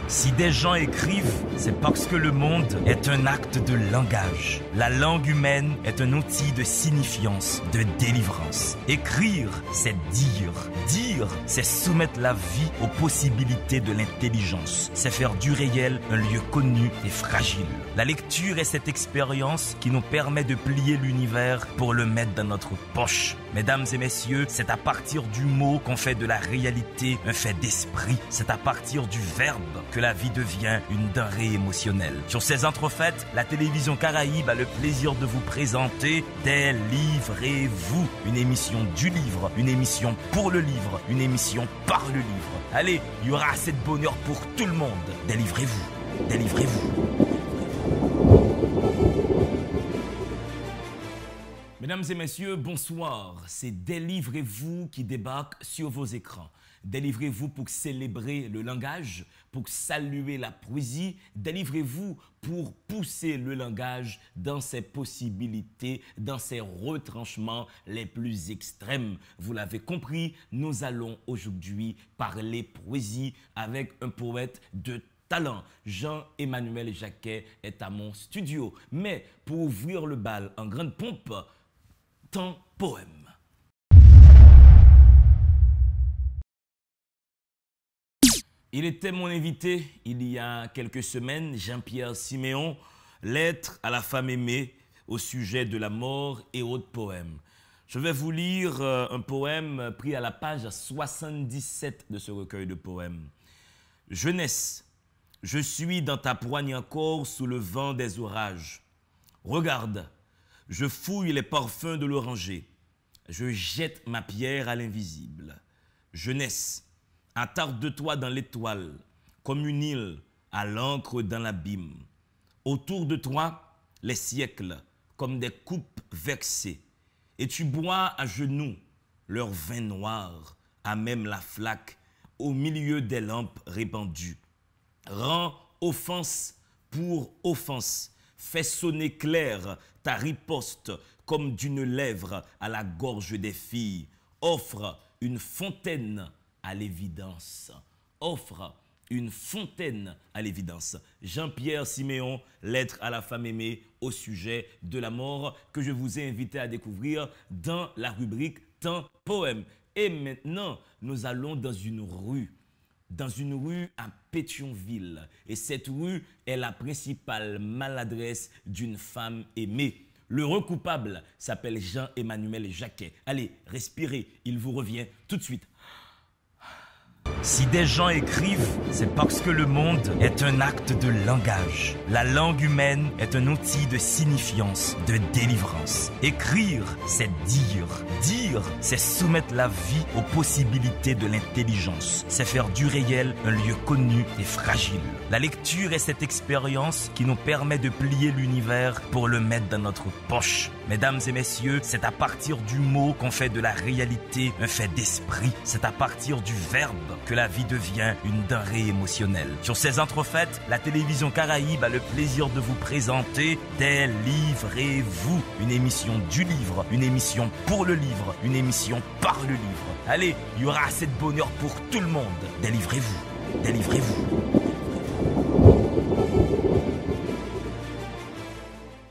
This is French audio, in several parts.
Si des gens écrivent, c'est parce que le monde est un acte de langage. La langue humaine est un outil de signifiance, de délivrance. Écrire, c'est dire. Dire, c'est soumettre la vie aux possibilités de l'intelligence. C'est faire du réel un lieu connu et fragile. La lecture est cette expérience qui nous permet de plier l'univers pour le mettre dans notre poche. Mesdames et messieurs, c'est à partir du mot qu'on fait de la réalité un fait d'esprit. C'est à partir du verbe que la vie devient une denrée émotionnelle. Sur ces entrefaites, la télévision Caraïbe a le plaisir de vous présenter Délivrez-vous, une émission du livre, une émission pour le livre, une émission par le livre. Allez, il y aura assez de bonheur pour tout le monde. Délivrez-vous, délivrez-vous. Mesdames et messieurs, bonsoir. C'est Délivrez-vous qui débarque sur vos écrans. Délivrez-vous pour célébrer le langage, pour saluer la poésie. Délivrez-vous pour pousser le langage dans ses possibilités, dans ses retranchements les plus extrêmes. Vous l'avez compris, nous allons aujourd'hui parler poésie avec un poète de talent. Jean-Emmanuel Jacquet est à mon studio. Mais pour ouvrir le bal en grande pompe, temps poème. Il était mon invité il y a quelques semaines, Jean-Pierre Siméon, lettre à la femme aimée au sujet de la mort et autres poèmes. Je vais vous lire un poème pris à la page 77 de ce recueil de poèmes. Jeunesse, je suis dans ta poigne encore sous le vent des orages. Regarde, je fouille les parfums de l'oranger. Je jette ma pierre à l'invisible. Jeunesse, attarde-toi dans l'étoile, comme une île à l'encre dans l'abîme. Autour de toi, les siècles, comme des coupes vexées. Et tu bois à genoux leur vin noir, à même la flaque, au milieu des lampes répandues. Rends offense pour offense. Fais sonner clair ta riposte comme d'une lèvre à la gorge des filles. Offre une fontaine à l'évidence. Offre une fontaine à l'évidence. Jean-Pierre Siméon, lettre à la femme aimée au sujet de la mort que je vous ai invité à découvrir dans la rubrique Temps poème. Et maintenant, nous allons dans une rue à Pétionville. Et cette rue est la principale maladresse d'une femme aimée. L'heureux coupable s'appelle Jean-Emmanuel Jacquet. Allez, respirez, il vous revient tout de suite. Si des gens écrivent, c'est parce que le monde est un acte de langage. La langue humaine est un outil de signifiance, de délivrance. Écrire, c'est dire. Dire, c'est soumettre la vie aux possibilités de l'intelligence. C'est faire du réel un lieu connu et fragile. La lecture est cette expérience qui nous permet de plier l'univers pour le mettre dans notre poche. Mesdames et messieurs, c'est à partir du mot qu'on fait de la réalité un fait d'esprit. C'est à partir du verbe que la vie devient une denrée émotionnelle. Sur ces entrefaites, la télévision Caraïbe a le plaisir de vous présenter Délivrez-vous, une émission du livre, une émission pour le livre, une émission par le livre. Allez, il y aura assez de bonheur pour tout le monde. Délivrez-vous, délivrez-vous.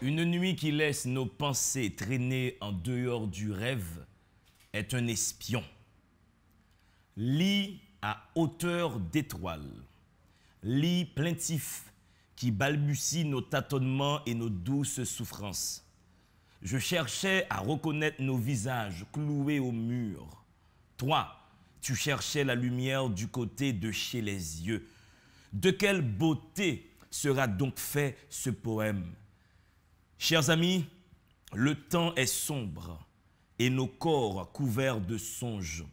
Une nuit qui laisse nos pensées traîner en dehors du rêve est un espion. Lit à hauteur d'étoile, lit plaintif qui balbutie nos tâtonnements et nos douces souffrances. Je cherchais à reconnaître nos visages cloués au mur. Toi, tu cherchais la lumière du côté de chez les yeux. De quelle beauté sera donc fait ce poème? Chers amis, le temps est sombre et nos corps couverts de songes.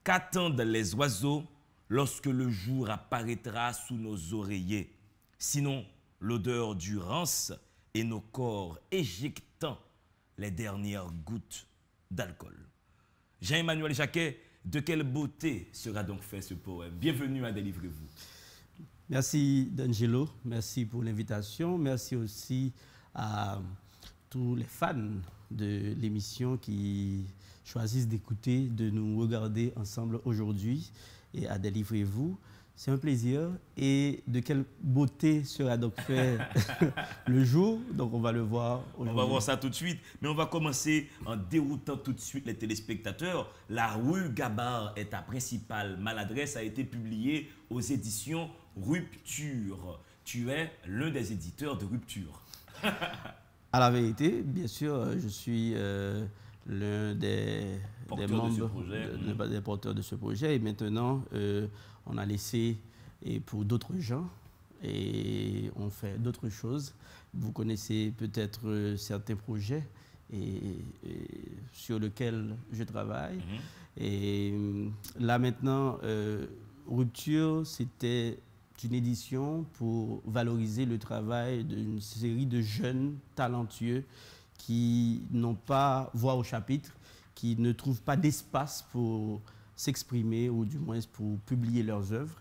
Qu'attendent les oiseaux lorsque le jour apparaîtra sous nos oreillers? Sinon, l'odeur du rance et nos corps éjectant les dernières gouttes d'alcool. Jean-Emmanuel Jacquet, de quelle beauté sera donc fait ce poème? Bienvenue à Délivrez-vous. Merci D'Angelo, merci pour l'invitation. Merci aussi à tous les fans de l'émission qui choisissent d'écouter, de nous regarder ensemble aujourd'hui et à Délivrez-vous. C'est un plaisir. Et de quelle beauté sera donc fait le jour? Donc on va le voir aujourd'hui. On va voir ça tout de suite. Mais on va commencer en déroutant tout de suite les téléspectateurs. La rue Gabard est ta principale maladresse a été publiée aux éditions Rupture. Tu es l'un des éditeurs de Rupture. À la vérité, bien sûr, je suis l'un des membres, des porteurs de ce projet. Et maintenant, on a laissé pour d'autres gens et on fait d'autres choses. Vous connaissez peut-être certains projets sur lesquels je travaille. Et là maintenant, Rupture, c'était une édition pour valoriser le travail d'une série de jeunes talentueux qui n'ont pas voix au chapitre, qui ne trouvent pas d'espace pour s'exprimer ou du moins pour publier leurs œuvres.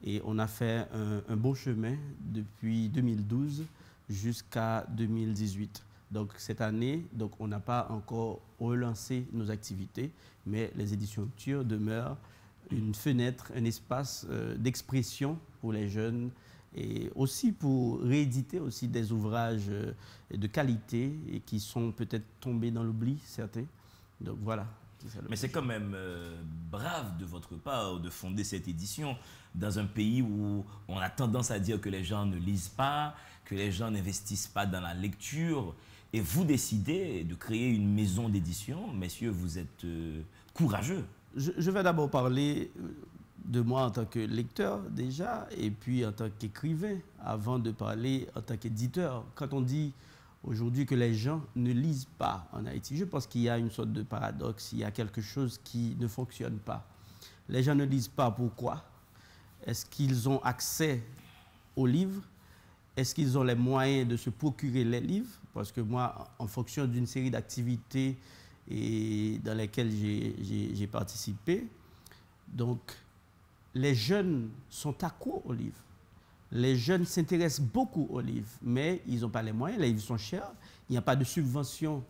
Et on a fait un bon chemin depuis 2012 jusqu'à 2018. Donc cette année, on n'a pas encore relancé nos activités, mais les éditions Rupture demeurent une fenêtre, un espace d'expression pour les jeunes et aussi pour rééditer aussi des ouvrages de qualité et qui sont peut-être tombés dans l'oubli, certains. Donc voilà. Mais c'est quand même brave de votre part de fonder cette édition dans un pays où on a tendance à dire que les gens ne lisent pas, que les gens n'investissent pas dans la lecture. Et vous décidez de créer une maison d'édition. Messieurs, vous êtes courageux. Je vais d'abord parler de moi en tant que lecteur déjà, et puis en tant qu'écrivain, avant de parler en tant qu'éditeur. Quand on dit aujourd'hui que les gens ne lisent pas en Haïti, je pense qu'il y a une sorte de paradoxe, il y a quelque chose qui ne fonctionne pas. Les gens ne lisent pas, pourquoi? Est-ce qu'ils ont accès aux livres? Est-ce qu'ils ont les moyens de se procurer les livres? Parce que moi, en fonction d'une série d'activités et dans lesquelles j'ai participé. Donc, les jeunes sont accros aux livres. Les jeunes s'intéressent beaucoup aux livres, mais ils n'ont pas les moyens, les livres sont chers, il n'y a pas de subvention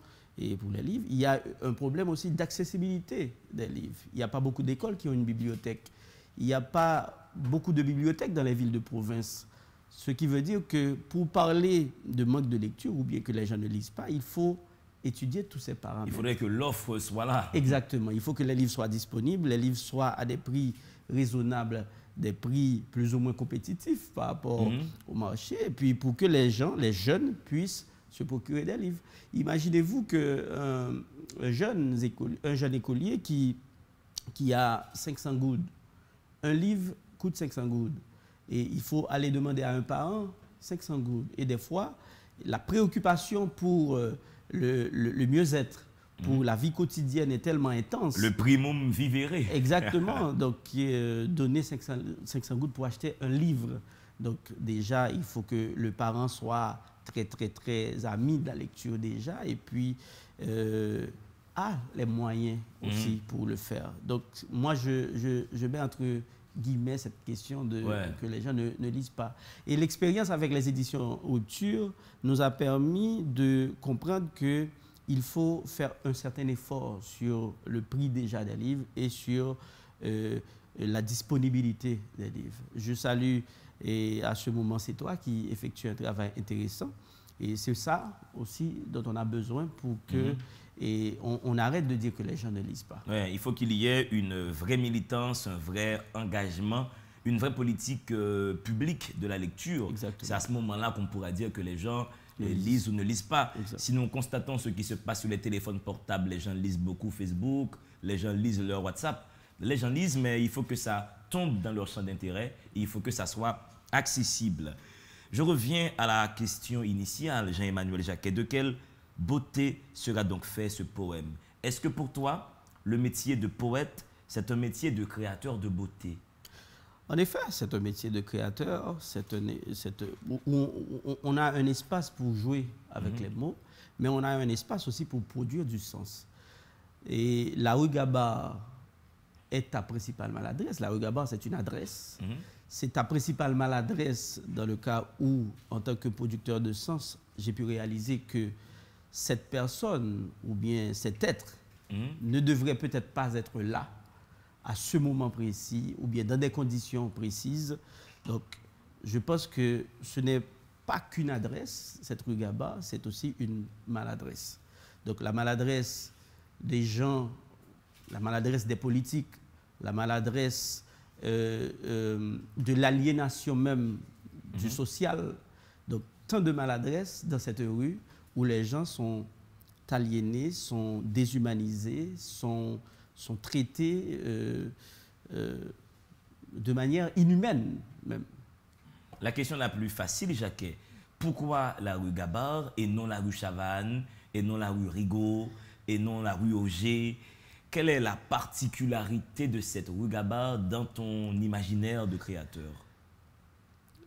pour les livres. Il y a un problème aussi d'accessibilité des livres. Il n'y a pas beaucoup d'écoles qui ont une bibliothèque. Il n'y a pas beaucoup de bibliothèques dans les villes de province. Ce qui veut dire que pour parler de manque de lecture ou bien que les gens ne lisent pas, il faut étudier tous ces paramètres. Il faudrait que l'offre soit là. Exactement. Il faut que les livres soient disponibles, les livres soient à des prix raisonnables, des prix plus ou moins compétitifs par rapport au marché, et puis pour que les jeunes puissent se procurer des livres. Imaginez-vous qu'un jeune écolier qui a 500 goudes, un livre coûte 500 goudes, et il faut aller demander à un parent 500 goudes. Et des fois, la préoccupation pour le mieux-être, pour la vie quotidienne est tellement intense. Le primum vivere. Exactement. Donc, donner 500 gouttes pour acheter un livre. Donc, déjà, il faut que le parent soit très, très, très ami de la lecture déjà. Et puis, a les moyens aussi pour le faire. Donc, moi, je mets entre guillemets cette question de que les gens ne lisent pas. Et l'expérience avec les éditions Rupture nous a permis de comprendre qu'il faut faire un certain effort sur le prix déjà des livres et sur la disponibilité des livres. Je salue, et à ce moment, c'est toi qui effectue un travail intéressant. Et c'est ça aussi dont on a besoin pour que on arrête de dire que les gens ne lisent pas. Ouais, il faut qu'il y ait une vraie militance, un vrai engagement, une vraie politique publique de la lecture. C'est à ce moment-là qu'on pourra dire que les gens lisent ou ne lisent pas. Si nous constatons ce qui se passe sur les téléphones portables, les gens lisent beaucoup Facebook, les gens lisent leur WhatsApp. Les gens lisent, mais il faut que ça tombe dans leur champ d'intérêt et il faut que ça soit accessible. Je reviens à la question initiale, Jean-Emmanuel Jacquet. De quelle beauté sera donc fait ce poème? Est-ce que pour toi, le métier de poète, c'est un métier de créateur de beauté? En effet, c'est un métier de créateur. On a un espace pour jouer avec les mots, mais on a un espace aussi pour produire du sens. Et la rue Gabard est ta principale maladresse. La rue Gabard, c'est une adresse. C'est ta principale maladresse dans le cas où, en tant que producteur de sens, j'ai pu réaliser que cette personne ou bien cet être ne devrait peut-être pas être là, à ce moment précis ou bien dans des conditions précises. Donc, je pense que ce n'est pas qu'une adresse, cette rue Gaba, c'est aussi une maladresse. Donc, la maladresse des gens, la maladresse des politiques, la maladresse de l'aliénation même du social. Donc, tant de maladresses dans cette rue où les gens sont aliénés, sont déshumanisés, sont traités de manière inhumaine même. La question la plus facile, Jacquet, pourquoi la rue Gabar et non la rue Chavannes, et non la rue Rigaud, et non la rue Auger? Quelle est la particularité de cette rue Gabar dans ton imaginaire de créateur?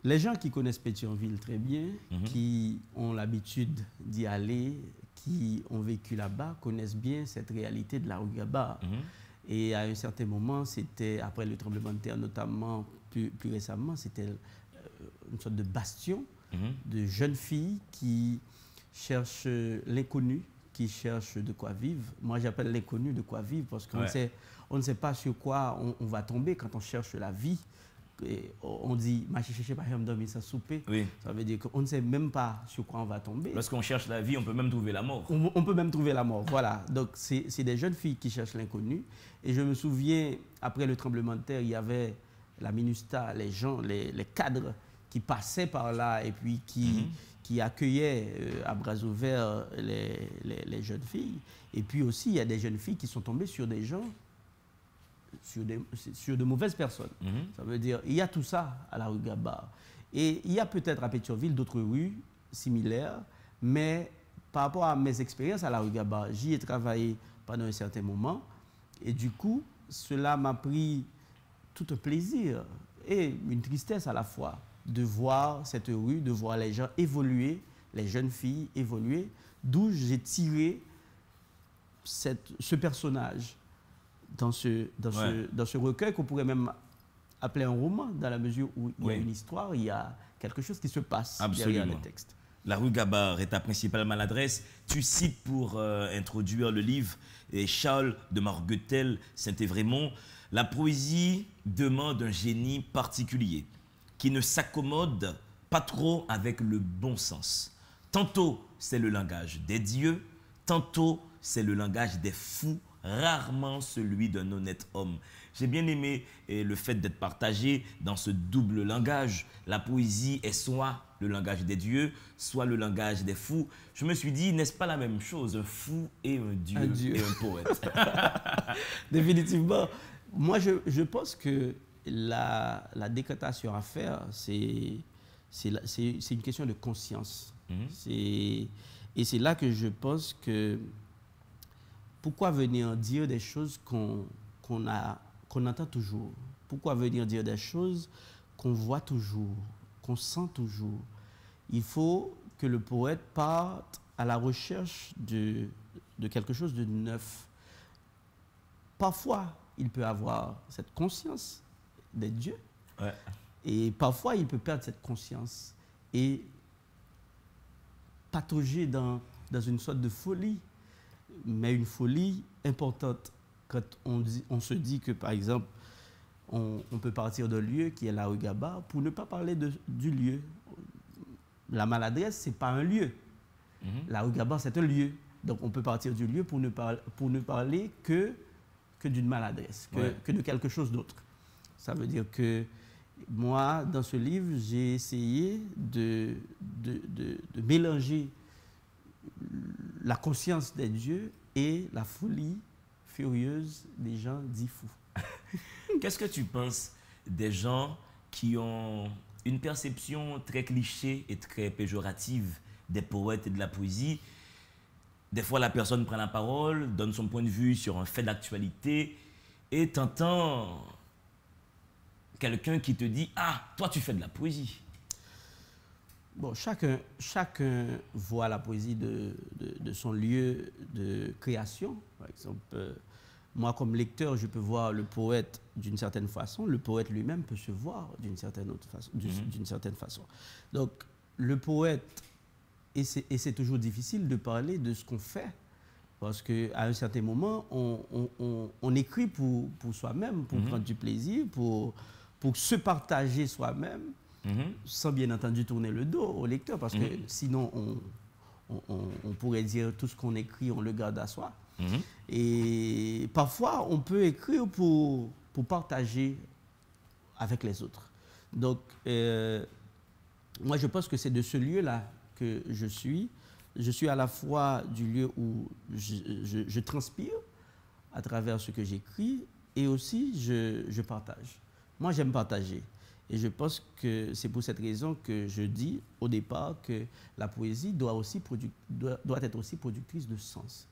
Les gens qui connaissent Pétionville très bien, qui ont l'habitude d'y aller, qui ont vécu là-bas, connaissent bien cette réalité de la rue Gabar. Et à un certain moment, c'était, après le tremblement de terre, notamment plus récemment, c'était une sorte de bastion de jeunes filles qui cherchent l'inconnu, qui cherchent de quoi vivre. Moi, j'appelle l'inconnu de quoi vivre parce qu'on ne sait pas sur quoi on va tomber quand on cherche la vie. Et on dit, ça souper. Oui. Ça veut dire qu'on ne sait même pas sur quoi on va tomber. Lorsqu'on cherche la vie, on peut même trouver la mort. On peut même trouver la mort, voilà. Donc, c'est des jeunes filles qui cherchent l'inconnu. Et je me souviens, après le tremblement de terre, il y avait la MINUSTAH, les gens, les cadres qui passaient par là et puis qui accueillaient à bras ouverts les jeunes filles. Et puis aussi, il y a des jeunes filles qui sont tombées sur des gens, sur de mauvaises personnes. Ça veut dire, il y a tout ça à la rue Gabar. Et il y a peut-être à Pétionville d'autres rues similaires, mais par rapport à mes expériences à la rue Gabar, j'y ai travaillé pendant un certain moment. Et du coup, cela m'a pris tout un plaisir et une tristesse à la fois de voir cette rue, de voir les gens évoluer, les jeunes filles évoluer, d'où j'ai tiré ce personnage dans ce recueil qu'on pourrait même appeler un roman, dans la mesure où il y a une histoire, il y a quelque chose qui se passe derrière le texte. La rue Gabar est ta principale maladresse. Tu cites pour introduire le livre Charles de Marguetel, Saint-Évrémond. La poésie demande un génie particulier qui ne s'accommode pas trop avec le bon sens. Tantôt, c'est le langage des dieux, tantôt, c'est le langage des fous, rarement celui d'un honnête homme. J'ai bien aimé le fait d'être partagé dans ce double langage. La poésie est soit le langage des dieux, soit le langage des fous. Je me suis dit, n'est-ce pas la même chose, un fou et un dieu, et un poète? Définitivement. Moi, je pense que la décrétation à faire, c'est une question de conscience. Et c'est là que je pense que pourquoi venir dire des choses qu'on entend toujours? Pourquoi venir dire des choses qu'on voit toujours, qu'on sent toujours? Il faut que le poète parte à la recherche de quelque chose de neuf. Parfois, il peut avoir cette conscience des dieux. Et parfois, il peut perdre cette conscience et patauger dans une sorte de folie, mais une folie importante. Quand on se dit que, par exemple, on peut partir d'un lieu qui est la rue Gabar pour ne pas parler du lieu. La maladresse, ce n'est pas un lieu. La rue Gabar, c'est un lieu. Donc, on peut partir du lieu pour ne parler que d'une maladresse, que de quelque chose d'autre. Ça veut dire que moi, dans ce livre, j'ai essayé de mélanger la conscience des dieux et la folie furieuse des gens dits fous. Qu'est-ce que tu penses des gens qui ont une perception très cliché et très péjorative des poètes et de la poésie? Des fois, la personne prend la parole, donne son point de vue sur un fait d'actualité et t'entends quelqu'un qui te dit « Ah, toi, tu fais de la poésie ». Bon, chacun voit la poésie de son lieu de création. Par exemple, moi, comme lecteur, je peux voir le poète d'une certaine façon. Le poète lui-même peut se voir d'une certaine façon. Donc, le poète, et c'est toujours difficile de parler de ce qu'on fait Parce qu'à un certain moment, on écrit pour soi-même, pour prendre du plaisir, pour se partager soi-même, sans bien entendu tourner le dos au lecteur, parce que sinon, on pourrait dire tout ce qu'on écrit, on le garde à soi. Et parfois, on peut écrire pour partager avec les autres. Donc, moi, je pense que c'est de ce lieu-là que je suis. Je suis à la fois du lieu où je transpire à travers ce que j'écris et aussi je partage. Moi, j'aime partager. Et je pense que c'est pour cette raison que je dis au départ que la poésie doit être aussi productrice de sens.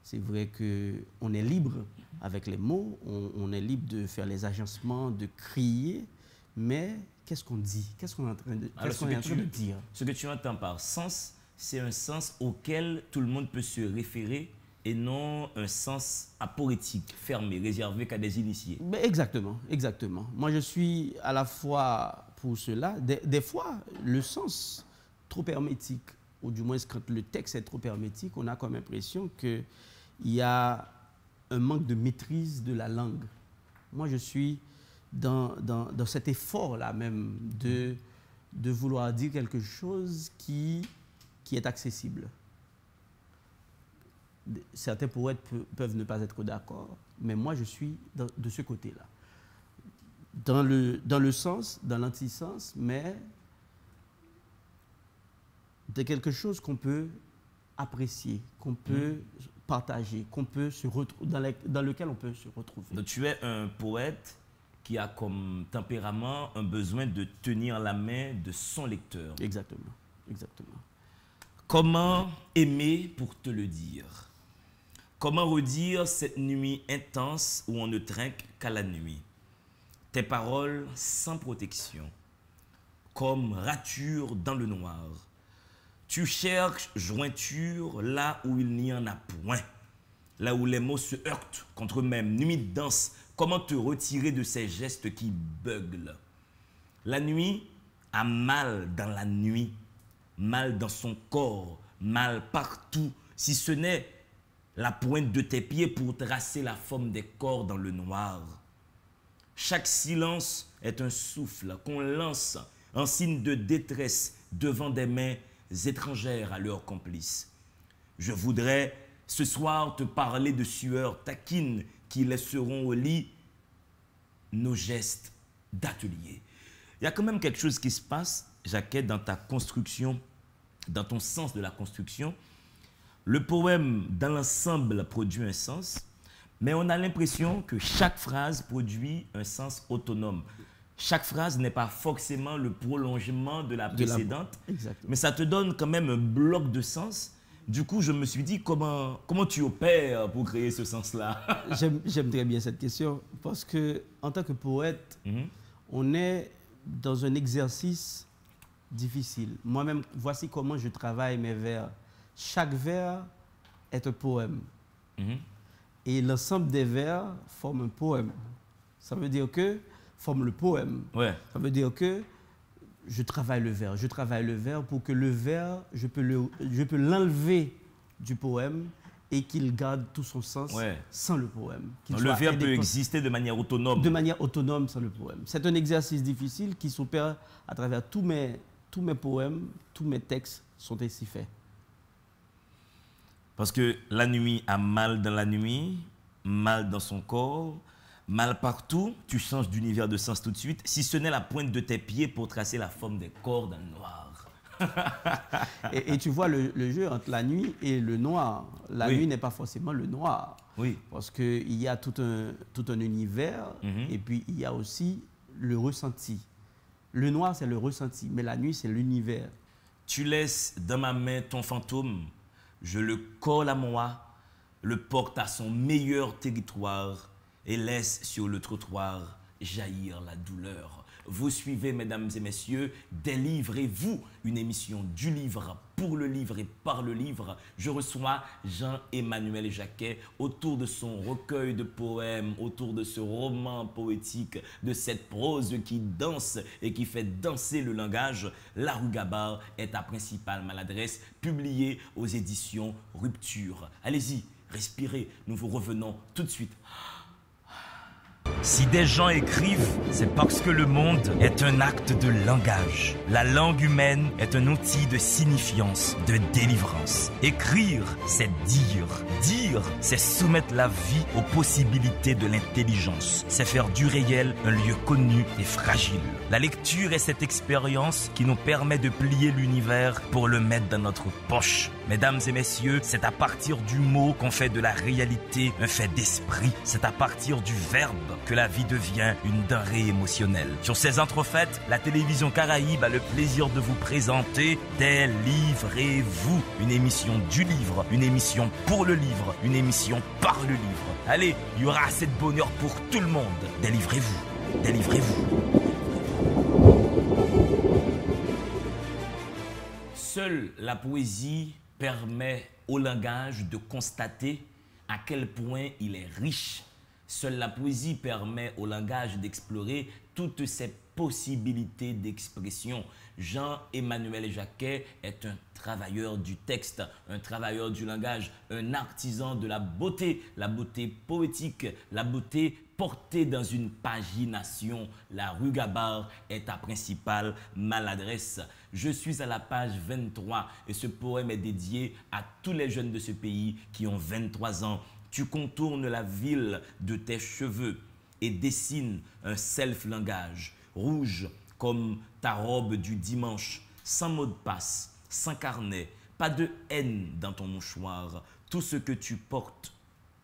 C'est vrai qu'on est libre avec les mots, on est libre de faire les agencements, de crier, mais qu'est-ce qu'on dit? Qu'est-ce qu'on est en train de dire? Ce que tu entends par sens, c'est un sens auquel tout le monde peut se référer et non un sens aporétique, fermé, réservé qu'à des initiés. Mais exactement, exactement. Moi, je suis à la fois pour cela. Des fois, le sens trop hermétique, ou du moins quand le texte est trop hermétique, on a comme impression qu'il y a un manque de maîtrise de la langue. Moi, je suis dans cet effort-là même de vouloir dire quelque chose qui est accessible. Certains poètes peuvent ne pas être d'accord, mais moi je suis de ce côté-là. Dans le sens, dans l'antisens, mais de quelque chose qu'on peut apprécier, qu'on peut partager, dans lequel on peut se retrouver. Donc tu es un poète qui a comme tempérament un besoin de tenir la main de son lecteur. Exactement, exactement. Comment aimer pour te le dire? Comment redire cette nuit intense où on ne trinque qu'à la nuit? Tes paroles sans protection, comme rature dans le noir. Tu cherches jointure là où il n'y en a point, là où les mots se heurtent contre eux-mêmes. Nuit dense, comment te retirer de ces gestes qui beuglent? La nuit a mal dans la nuit, mal dans son corps, mal partout, si ce n'est la pointe de tes pieds pour tracer la forme des corps dans le noir. Chaque silence est un souffle qu'on lance en signe de détresse devant des mains étrangères à leurs complices. Je voudrais ce soir te parler de sueurs taquines qui laisseront au lit nos gestes d'atelier. Il y a quand même quelque chose qui se passe, Jacquet, dans ta construction, dans ton sens de la construction. Le poème, dans l'ensemble, produit un sens, mais on a l'impression que chaque phrase produit un sens autonome. Chaque phrase n'est pas forcément le prolongement de la précédente, mais ça te donne quand même un bloc de sens. Du coup, je me suis dit, comment tu opères pour créer ce sens-là? J'aime très bien cette question, parce qu'en tant que poète, on est dans un exercice difficile. Moi-même, voici comment je travaille mes vers. Chaque vers est un poème. Et l'ensemble des vers forme un poème. Ça veut dire que forme le poème. Ouais. Ça veut dire que je travaille le vers. Je travaille le vers pour que le vers, je peux l'enlever du poème et qu'il garde tout son sens sans le poème. Le vers peut exister de manière autonome. De manière autonome sans le poème. C'est un exercice difficile qui s'opère à travers tous mes poèmes, tous mes textes sont ainsi faits. Parce que la nuit a mal dans la nuit, mal dans son corps, mal partout. Tu changes d'univers de sens tout de suite, si ce n'est la pointe de tes pieds pour tracer la forme des corps dans le noir. et tu vois le jeu entre la nuit et le noir. La nuit n'est pas forcément le noir. Oui. Parce qu'il y a tout un univers et puis il y a aussi le ressenti. Le noir, c'est le ressenti, mais la nuit, c'est l'univers. Tu laisses dans ma main ton fantôme, je le colle à moi, le porte à son meilleur territoire et laisse sur le trottoir jaillir la douleur. Vous suivez, mesdames et messieurs, Délivrez-vous, une émission du livre, pour le livre et par le livre. Je reçois Jean-Emmanuel Jacquet autour de son recueil de poèmes, autour de ce roman poétique, de cette prose qui danse et qui fait danser le langage. La Rue Gabar est ta principale maladresse, publiée aux éditions Rupture. Allez-y, respirez. Nous vous revenons tout de suite. Si des gens écrivent, c'est parce que le monde est un acte de langage. La langue humaine est un outil de signifiance, de délivrance. Écrire, c'est dire. Dire, c'est soumettre la vie aux possibilités de l'intelligence. C'est faire du réel un lieu connu et fragile. La lecture est cette expérience qui nous permet de plier l'univers pour le mettre dans notre poche. Mesdames et messieurs, c'est à partir du mot qu'on fait de la réalité un fait d'esprit. C'est à partir du verbe que la vie devient une denrée émotionnelle. Sur ces entrefaites, la télévision Caraïbe a le plaisir de vous présenter Délivrez-vous, une émission du livre, une émission pour le livre, une émission par le livre. Allez, il y aura assez de bonheur pour tout le monde. Délivrez-vous, délivrez-vous. Seule la poésie permet au langage de constater à quel point il est riche. Seule la poésie permet au langage d'explorer toutes ses possibilités d'expression. Jean-Emmanuel Jacquet est un travailleur du texte, un travailleur du langage, un artisan de la beauté poétique, la beauté portée dans une pagination. La rue Gabard est ta principale maladresse. Je suis à la page 23 et ce poème est dédié à tous les jeunes de ce pays qui ont 23 ans. Tu contournes la ville de tes cheveux et dessines un self-langage, rouge comme ta robe du dimanche, sans mot de passe, sans carnet, pas de haine dans ton mouchoir. Tout ce que tu portes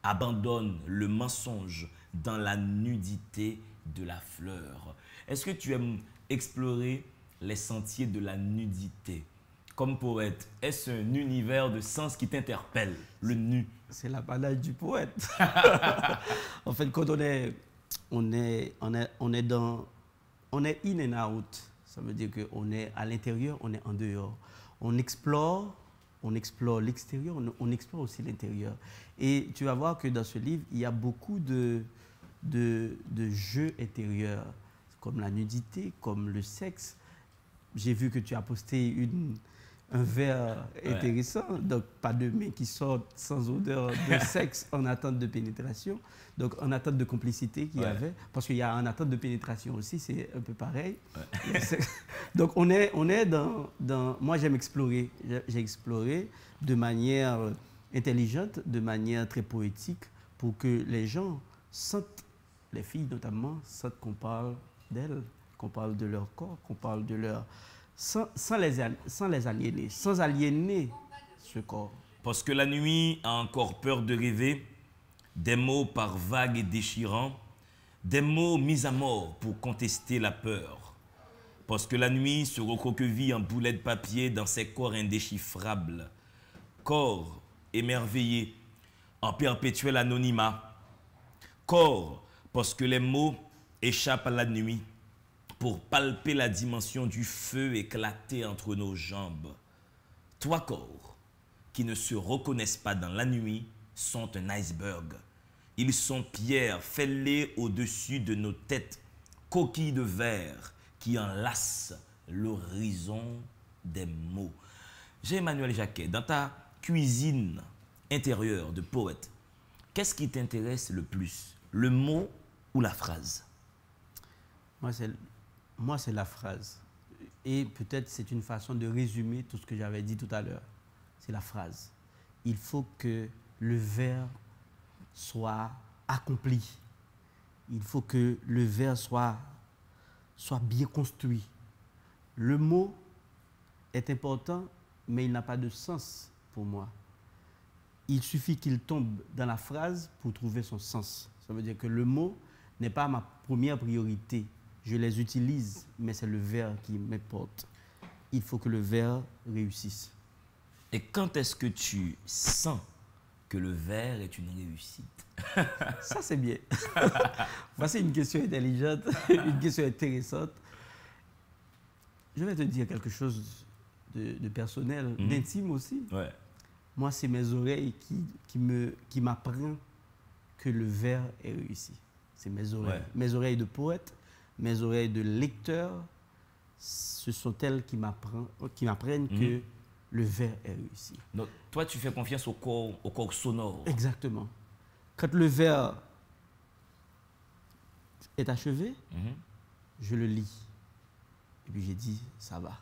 abandonne le mensonge dans la nudité de la fleur. Est-ce que tu aimes explorer les sentiers de la nudité? Comme poète, est-ce un univers de sens qui t'interpelle, le nu? C'est l'apanage du poète. En fait, quand on est in and out. Ça veut dire qu'on est à l'intérieur, on est en dehors. On explore l'extérieur, on explore aussi l'intérieur. Et tu vas voir que dans ce livre, il y a beaucoup de jeux intérieurs, comme la nudité, comme le sexe. J'ai vu que tu as posté un vers intéressant, donc pas de mains qui sortent sans odeur de sexe en attente de pénétration, donc en attente de complicité qu'il y avait, parce qu'il y a en attente de pénétration aussi, c'est un peu pareil. Donc on est dans moi j'aime explorer, j'ai exploré de manière intelligente, de manière très poétique, pour que les gens sentent, les filles notamment, sentent qu'on parle d'elles, qu'on parle de leur corps, qu'on parle de leur... Sans les aliéner, sans aliéner ce corps. Parce que la nuit a encore peur de rêver, des mots par vagues et déchirants, des mots mis à mort pour contester la peur. Parce que la nuit se recroqueville en boulet de papier dans ses corps indéchiffrables, corps émerveillés en perpétuel anonymat, corps parce que les mots échappent à la nuit, pour palper la dimension du feu éclaté entre nos jambes. Toi, corps, qui ne se reconnaissent pas dans la nuit, sont un iceberg. Ils sont pierres fêlées au-dessus de nos têtes, coquilles de verre qui enlacent l'horizon des mots. Jean-Emmanuel Jacquet, dans ta cuisine intérieure de poète, qu'est-ce qui t'intéresse le plus, le mot ou la phrase? Moi, c'est la phrase. Et peut-être c'est une façon de résumer tout ce que j'avais dit tout à l'heure. C'est la phrase. Il faut que le vers soit accompli. Il faut que le vers soit bien construit. Le mot est important, mais il n'a pas de sens pour moi. Il suffit qu'il tombe dans la phrase pour trouver son sens. Ça veut dire que le mot n'est pas ma première priorité. Je les utilise, mais c'est le vers qui m'importe. Il faut que le vers réussisse. Et quand est-ce que tu sens que le vers est une réussite? Ça, c'est bien. Voici une question intelligente, une question intéressante. Je vais te dire quelque chose de personnel, d'intime aussi. Ouais. Moi, c'est mes oreilles qui m'apprennent que le vers est réussi. C'est mes oreilles. Ouais. Mes oreilles de poète, mes oreilles de lecteur, ce sont elles qui m'apprennent que le vers est réussi. Donc, toi, tu fais confiance au corps sonore. Exactement. Quand le vers est achevé, je le lis. Et puis j'ai dit, ça va.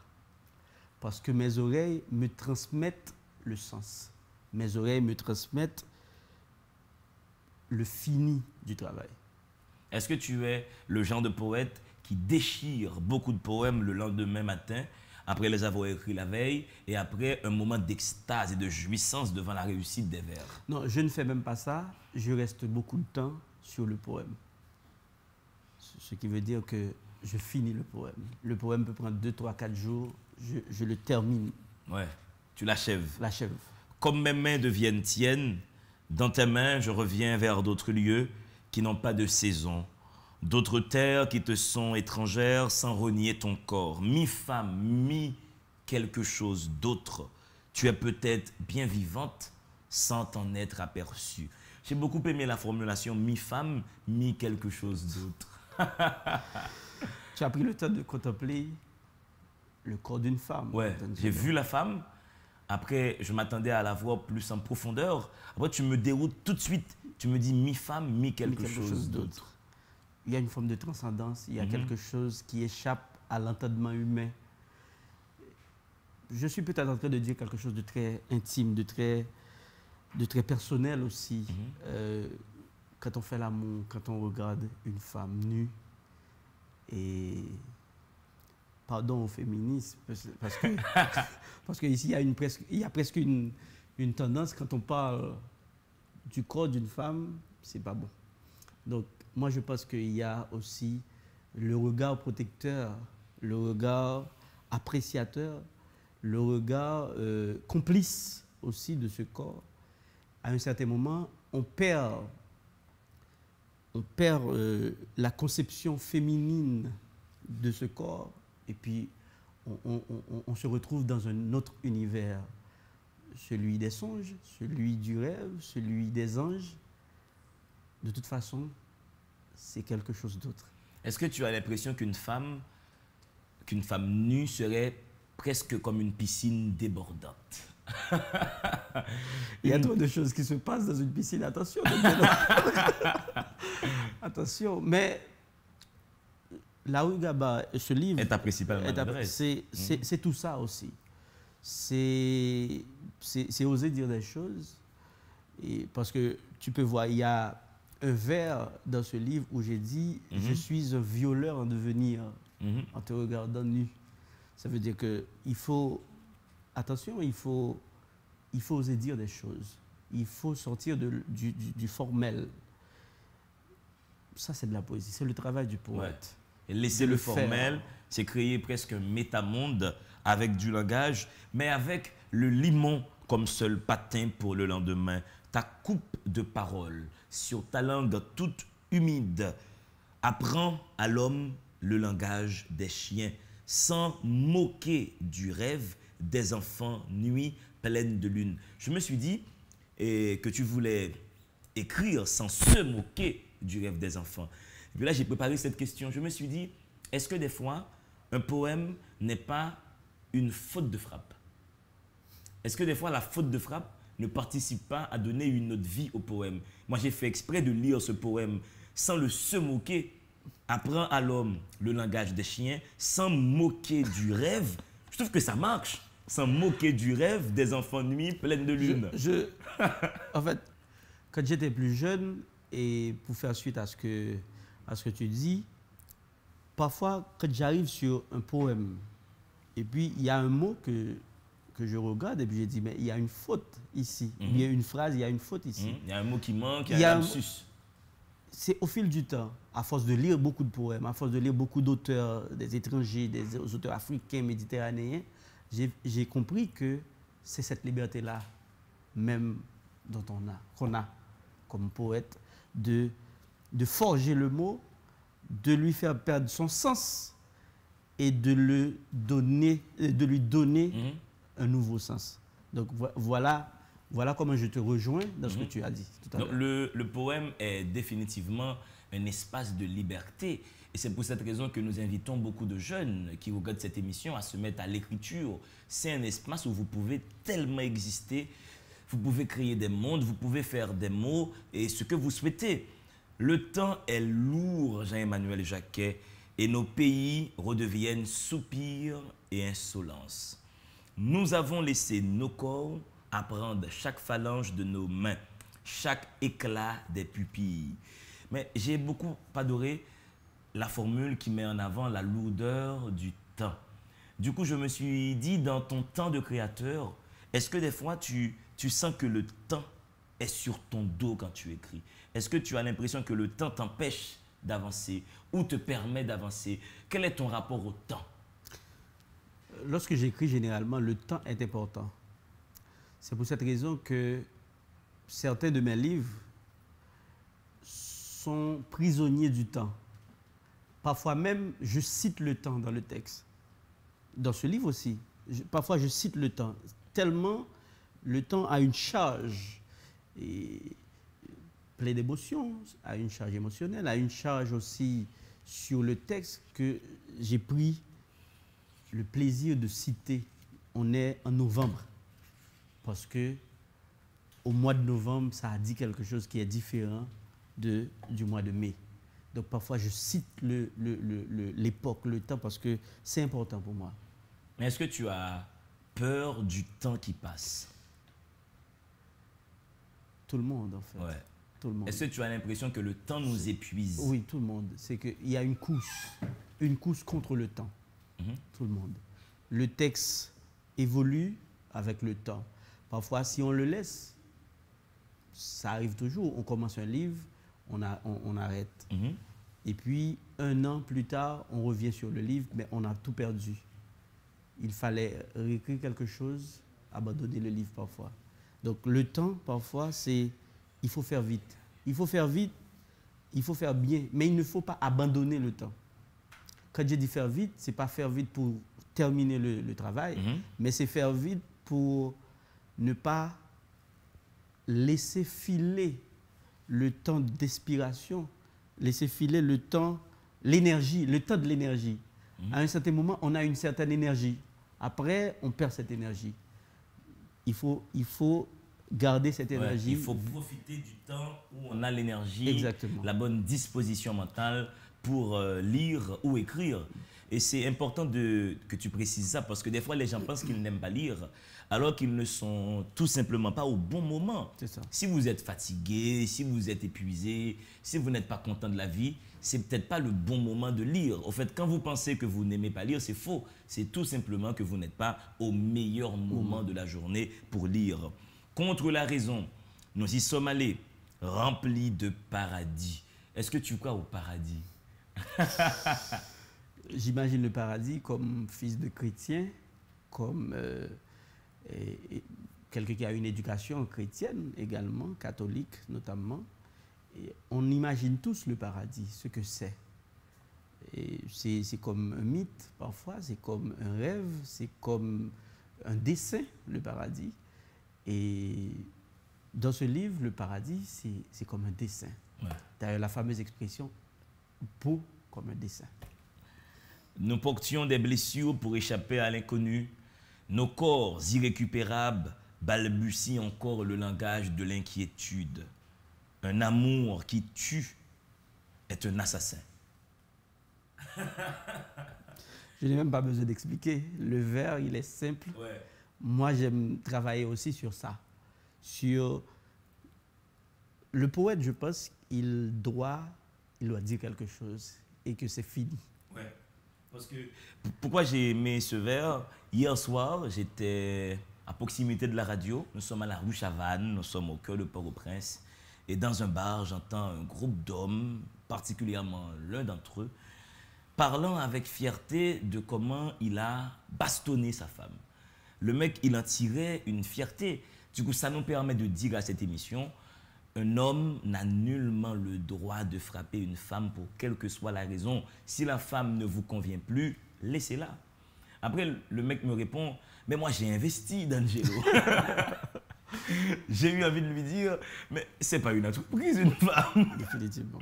Parce que mes oreilles me transmettent le sens. Mes oreilles me transmettent le fini du travail. Est-ce que tu es le genre de poète qui déchire beaucoup de poèmes le lendemain matin, après les avoir écrits la veille, et après un moment d'extase et de jouissance devant la réussite des vers? Non, je ne fais même pas ça. Je reste beaucoup de temps sur le poème. Ce qui veut dire que je finis le poème. Le poème peut prendre 2, 3, 4 jours. Je le termine. Ouais, tu l'achèves. L'achève. Comme mes mains deviennent tiennes, dans tes mains, je reviens vers d'autres lieux qui n'ont pas de saison, d'autres terres qui te sont étrangères sans renier ton corps. Mi-femme, mi-quelque chose d'autre, tu es peut-être bien vivante sans t'en être aperçue. J'ai beaucoup aimé la formulation mi-femme, mi-quelque chose d'autre. Tu as pris le temps de contempler le corps d'une femme. Ouais, j'ai vu la femme. Après, je m'attendais à la voir plus en profondeur. Après, tu me déroutes tout de suite. Tu me dis mi-femme, mi-quelque chose d'autre. Il y a une forme de transcendance. Il y a quelque chose qui échappe à l'entendement humain. Je suis peut-être en train de dire quelque chose de très intime, de très personnel aussi. Quand on fait l'amour, quand on regarde une femme nue, et pardon au féminisme, parce qu'ici, il y a presque une tendance, quand on parle du corps d'une femme, c'est pas bon. Donc, moi, je pense qu'il y a aussi le regard protecteur, le regard appréciateur, le regard complice aussi de ce corps. À un certain moment, on perd la conception féminine de ce corps, et puis on se retrouve dans un autre univers, celui des songes, celui du rêve, celui des anges. De toute façon, c'est quelque chose d'autre. Est-ce que tu as l'impression qu'une femme nue serait presque comme une piscine débordante? Il y a trop de choses qui se passent dans une piscine, attention. Attention, mais La Rue Gaba, ce livre... est ta principale adresse. C'est tout ça aussi. C'est oser dire des choses. Et parce que tu peux voir, il y a un vers dans ce livre où j'ai dit « Je suis un violeur en devenir en te regardant nu ». Ça veut dire qu'il faut... Attention, il faut oser dire des choses. Il faut sortir du formel. Ça, c'est de la poésie. C'est le travail du poète. Ouais. Et laisser le formel, c'est créer presque un métamonde avec du langage, mais avec le limon comme seul patin pour le lendemain. Ta coupe de parole sur ta langue toute humide apprend à l'homme le langage des chiens, sans moquer du rêve des enfants nuit pleine de lune. Je me suis dit que tu voulais écrire sans se moquer du rêve des enfants. Et puis là, j'ai préparé cette question. Je me suis dit, est-ce que des fois, un poème n'est pas une faute de frappe? Est-ce que des fois, la faute de frappe ne participe pas à donner une autre vie au poème? Moi, j'ai fait exprès de lire ce poème sans le se moquer. Apprends à l'homme le langage des chiens sans moquer du rêve. Je trouve que ça marche. Sans moquer du rêve des enfants nuit pleines de lune. En fait, quand j'étais plus jeune, et pour faire suite à ce que tu dis, parfois, quand j'arrive sur un poème, et puis il y a un mot que je regarde, et puis je dis, mais il y a une faute ici. Il y a une phrase, il y a une faute ici. Il y a un mot qui manque, il y a un lapsus. C'est au fil du temps, à force de lire beaucoup de poèmes, à force de lire beaucoup d'auteurs, des étrangers, des auteurs africains, méditerranéens, j'ai compris que c'est cette liberté-là, même qu'on a comme poète, de forger le mot, de lui faire perdre son sens et de lui donner un nouveau sens. Donc voilà comment je te rejoins dans ce que tu as dit tout à l'heure. Le poème est définitivement un espace de liberté. Et c'est pour cette raison que nous invitons beaucoup de jeunes qui regardent cette émission à se mettre à l'écriture. C'est un espace où vous pouvez tellement exister, vous pouvez créer des mondes, vous pouvez faire des mots et ce que vous souhaitez. Le temps est lourd, Jean-Emmanuel Jacquet, et nos pays redeviennent soupirs et insolence. Nous avons laissé nos corps apprendre chaque phalange de nos mains, chaque éclat des pupilles. Mais j'ai beaucoup adoré la formule qui met en avant la lourdeur du temps. Du coup, je me suis dit, dans ton temps de créateur, est-ce que des fois tu sens que le temps est sur ton dos quand tu écris? Est-ce que tu as l'impression que le temps t'empêche d'avancer ou te permet d'avancer? Quel est ton rapport au temps? Lorsque j'écris, généralement, le temps est important. C'est pour cette raison que certains de mes livres sont prisonniers du temps. Parfois même, je cite le temps dans le texte. Dans ce livre aussi, parfois je cite le temps. Tellement le temps a une charge pleine d'émotions, a une charge émotionnelle, a une charge aussi sur le texte que j'ai pris le plaisir de citer. On est en novembre parce que au mois de novembre, ça a dit quelque chose qui est différent du mois de mai. Donc parfois, je cite l'époque, le temps, parce que c'est important pour moi. Mais est-ce que tu as peur du temps qui passe? Tout le monde, en fait. Ouais. Tout le monde. Est-ce que tu as l'impression que le temps nous épuise? Oui, tout le monde. C'est qu'il y a une course contre le temps. Tout le monde. Le texte évolue avec le temps. Parfois, si on le laisse, ça arrive toujours. On commence un livre, on arrête. Et puis, 1 an plus tard, on revient sur le livre, mais on a tout perdu. Il fallait réécrire quelque chose, abandonner le livre parfois. Donc, le temps, parfois, il faut faire vite. Il faut faire vite, il faut faire bien, mais il ne faut pas abandonner le temps. Quand j'ai dit faire vite, ce n'est pas faire vite pour terminer le travail, mais c'est faire vite pour ne pas laisser filer le temps d'expiration, laisser filer le temps, l'énergie, le temps de l'énergie. À un certain moment, on a une certaine énergie. Après, on perd cette énergie. Il faut garder cette énergie. Il faut profiter du temps où on a l'énergie, exactement, la bonne disposition mentale pour lire ou écrire. Et c'est important que tu précises ça parce que des fois, les gens pensent qu'ils n'aiment pas lire alors qu'ils ne sont tout simplement pas au bon moment. C'est ça. Si vous êtes fatigué, si vous êtes épuisé, si vous n'êtes pas content de la vie, c'est peut-être pas le bon moment de lire. Au fait, quand vous pensez que vous n'aimez pas lire, c'est faux. C'est tout simplement que vous n'êtes pas au meilleur moment de la journée pour lire. Contre la raison, nous y sommes allés, remplis de paradis. Est-ce que tu crois au paradis? J'imagine le paradis comme fils de chrétien, comme quelqu'un qui a une éducation chrétienne également, catholique notamment. Et on imagine tous le paradis, ce que c'est. C'est comme un mythe parfois, c'est comme un rêve, c'est comme un dessin, le paradis. Et dans ce livre, le paradis, c'est comme un dessin. Ouais. D'ailleurs, la fameuse expression « beau comme un dessin ». Nous portions des blessures pour échapper à l'inconnu. Nos corps irrécupérables balbutient encore le langage de l'inquiétude. Un amour qui tue est un assassin. Je n'ai même pas besoin d'expliquer. Le vers, il est simple. Ouais. Moi, j'aime travailler aussi sur ça. Sur le poète, je pense qu'il doit dire quelque chose et que c'est fini. Ouais. Parce que, pourquoi j'ai aimé ce vers? Hier soir, j'étais à proximité de la radio. Nous sommes à la rue Chavannes, nous sommes au cœur de Port-au-Prince. Et dans un bar, j'entends un groupe d'hommes, particulièrement l'un d'entre eux, parlant avec fierté de comment il a bastonné sa femme. Le mec, il en tirait une fierté. Du coup, ça nous permet de dire à cette émission, un homme n'a nullement le droit de frapper une femme pour quelle que soit la raison. Si la femme ne vous convient plus, laissez-la. Après, le mec me répond, mais moi j'ai investi, D'Angelo. J'ai eu envie de lui dire, mais c'est pas une entreprise, une femme. Définitivement.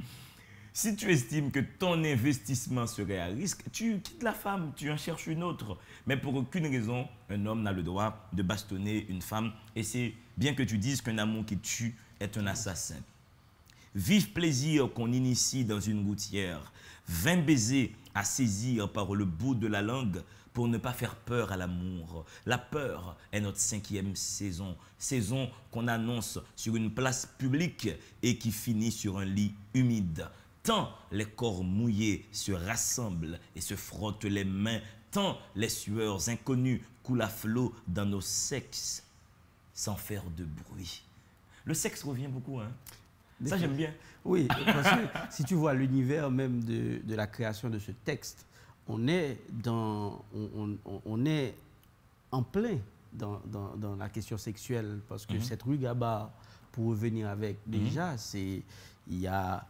Si tu estimes que ton investissement serait à risque, tu quittes la femme, tu en cherches une autre. Mais pour aucune raison, un homme n'a le droit de bastonner une femme. Et c'est bien que tu dises qu'un amour qui tue est un assassin. Vif plaisir qu'on initie dans une gouttière, 20 baisers à saisir par le bout de la langue pour ne pas faire peur à l'amour. La peur est notre 5e saison, saison qu'on annonce sur une place publique et qui finit sur un lit humide. Tant les corps mouillés se rassemblent et se frottent les mains, tant les sueurs inconnues coulent à flot dans nos sexes sans faire de bruit. Le sexe revient beaucoup, hein? Ça, j'aime bien. Oui, parce que si tu vois l'univers même de la création de ce texte, on est en plein dans la question sexuelle, parce que cette rue Gaba, pour revenir avec, déjà, il y a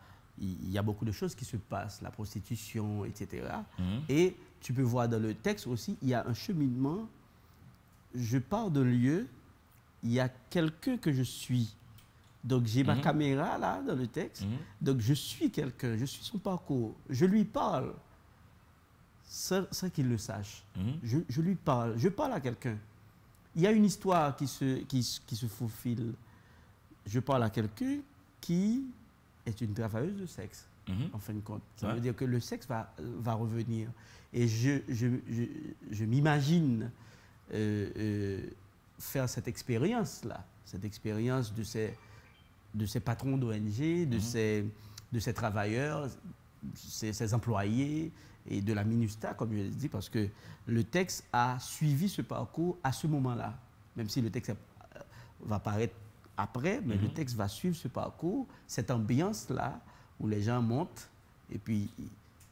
beaucoup de choses qui se passent, la prostitution, etc. Et tu peux voir dans le texte aussi, il y a un cheminement. Je pars d'un lieu, il y a quelqu'un que je suis. Donc j'ai ma caméra là dans le texte. Donc je suis quelqu'un, je suis son parcours. Je lui parle sans qu'il le sache. Je lui parle, je parle à quelqu'un. Il y a une histoire qui se faufile. Je parle à quelqu'un qui est une travailleuse de sexe, en fin de compte. Ça veut dire que le sexe va revenir. Et je m'imagine faire cette expérience-là, cette expérience de ces patrons d'ONG, de ces travailleurs, ces employés et de la MINUSTAH, comme je l'ai dit, parce que le texte a suivi ce parcours à ce moment-là. Même si le texte va paraître après, mais le texte va suivre ce parcours, cette ambiance-là, où les gens montent et puis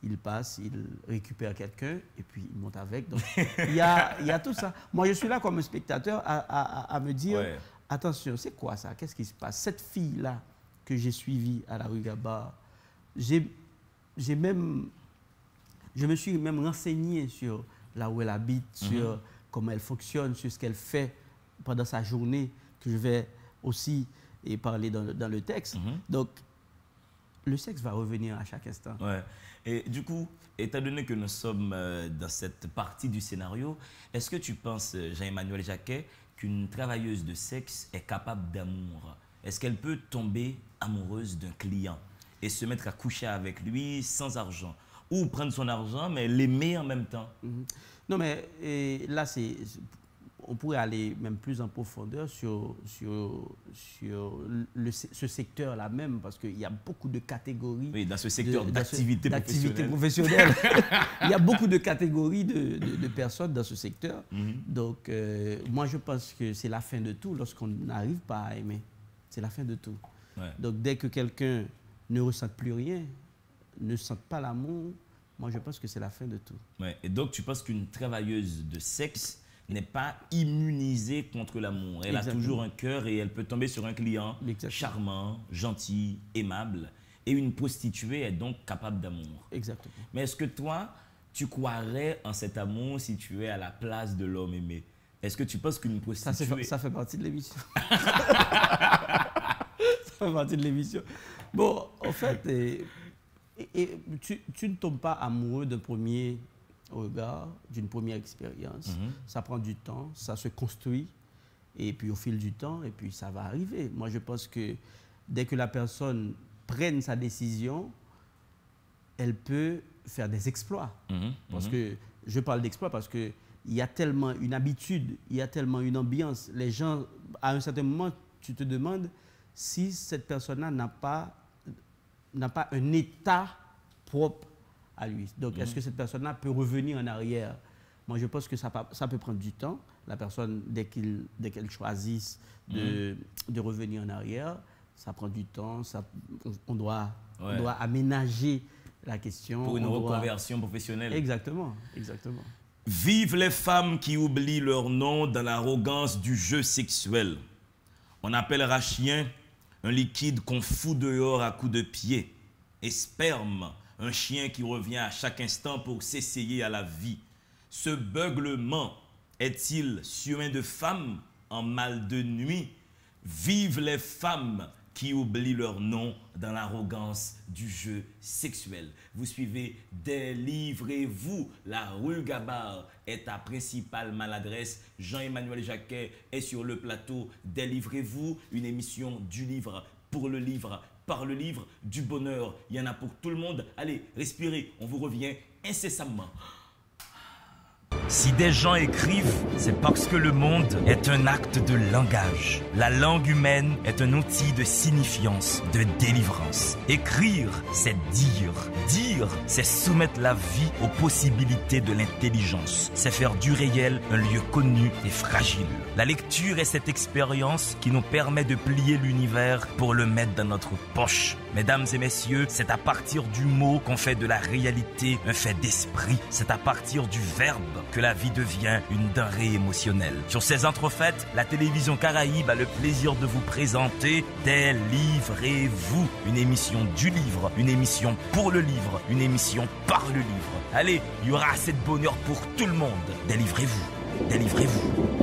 ils passent, ils récupèrent quelqu'un et puis ils montent avec. Donc il y a tout ça. Moi, je suis là comme spectateur à me dire... Attention, c'est quoi ça? Qu'est-ce qui se passe? Cette fille-là que j'ai suivie à la rue Gaba, je me suis même renseigné sur là où elle habite, sur comment elle fonctionne, sur ce qu'elle fait pendant sa journée, que je vais aussi parler dans le texte. Donc, le sexe va revenir à chaque instant. Ouais. Et du coup, étant donné que nous sommes dans cette partie du scénario, est-ce que tu penses, Jean-Emmanuel Jacquet, qu'une travailleuse de sexe est capable d'amour? Est-ce qu'elle peut tomber amoureuse d'un client et se mettre à coucher avec lui sans argent? Ou prendre son argent, mais l'aimer en même temps? Non, mais là, on pourrait aller même plus en profondeur sur ce secteur-là même, parce qu'il y a beaucoup de catégories. Oui, dans ce secteur d'activité professionnelle. Il y a beaucoup de catégories de personnes dans ce secteur. Donc, moi, je pense que c'est la fin de tout lorsqu'on n'arrive pas à aimer. C'est la fin de tout. Donc, dès que quelqu'un ne ressent plus rien, ne sent pas l'amour, moi, je pense que c'est la fin de tout. Et donc, tu penses qu'une travailleuse de sexe n'est pas immunisée contre l'amour. Elle a toujours un cœur et elle peut tomber sur un client charmant, gentil, aimable. Et une prostituée est donc capable d'amour. Exactement. Mais est-ce que toi, tu croirais en cet amour si tu es à la place de l'homme aimé? Est-ce que tu penses qu'une prostituée... Ça fait partie de l'émission. Ça fait partie de l'émission. Bon, en fait, tu ne tombes pas amoureux d'un premier regard, d'une première expérience. Ça prend du temps, ça se construit, et puis au fil du temps, et puis ça va arriver. Moi, je pense que dès que la personne prenne sa décision, elle peut faire des exploits. Parce que je parle d'exploits parce qu'il y a tellement une habitude, il y a tellement une ambiance. Les gens, à un certain moment, tu te demandes si cette personne-là n'a pas un état propre à lui. Donc, est-ce que cette personne-là peut revenir en arrière? Moi, je pense que ça peut prendre du temps. La personne, dès qu'elle choisisse de revenir en arrière, ça prend du temps. On doit aménager la question. Pour une reconversion professionnelle. Exactement, exactement. Vive les femmes qui oublient leur nom dans l'arrogance du jeu sexuel. On appellera chien un liquide qu'on fout dehors à coups de pied. Et sperme, un chien qui revient à chaque instant pour s'essayer à la vie. Ce beuglement est-il surin de femme en mal de nuit? Vive les femmes qui oublient leur nom dans l'arrogance du jeu sexuel. Vous suivez Délivrez-vous. La rue Gabard est ta principale maladresse. Jean-Emmanuel Jacquet est sur le plateau. Délivrez-vous, une émission du livre, pour le livre, par le livre, du bonheur. Il y en a pour tout le monde. Allez, respirez, on vous revient incessamment. Si des gens écrivent, c'est parce que le monde est un acte de langage. La langue humaine est un outil de signifiance, de délivrance. Écrire, c'est dire. Dire, c'est soumettre la vie aux possibilités de l'intelligence. C'est faire du réel un lieu connu et fragile. La lecture est cette expérience qui nous permet de plier l'univers pour le mettre dans notre poche. Mesdames et messieurs, c'est à partir du mot qu'on fait de la réalité un fait d'esprit. C'est à partir du verbe que la vie devient une denrée émotionnelle. Sur ces entrefaites, la télévision Caraïbe a le plaisir de vous présenter Délivrez-vous, une émission du livre, une émission pour le livre, une émission par le livre. Allez, il y aura assez de bonheur pour tout le monde. Délivrez-vous, délivrez-vous.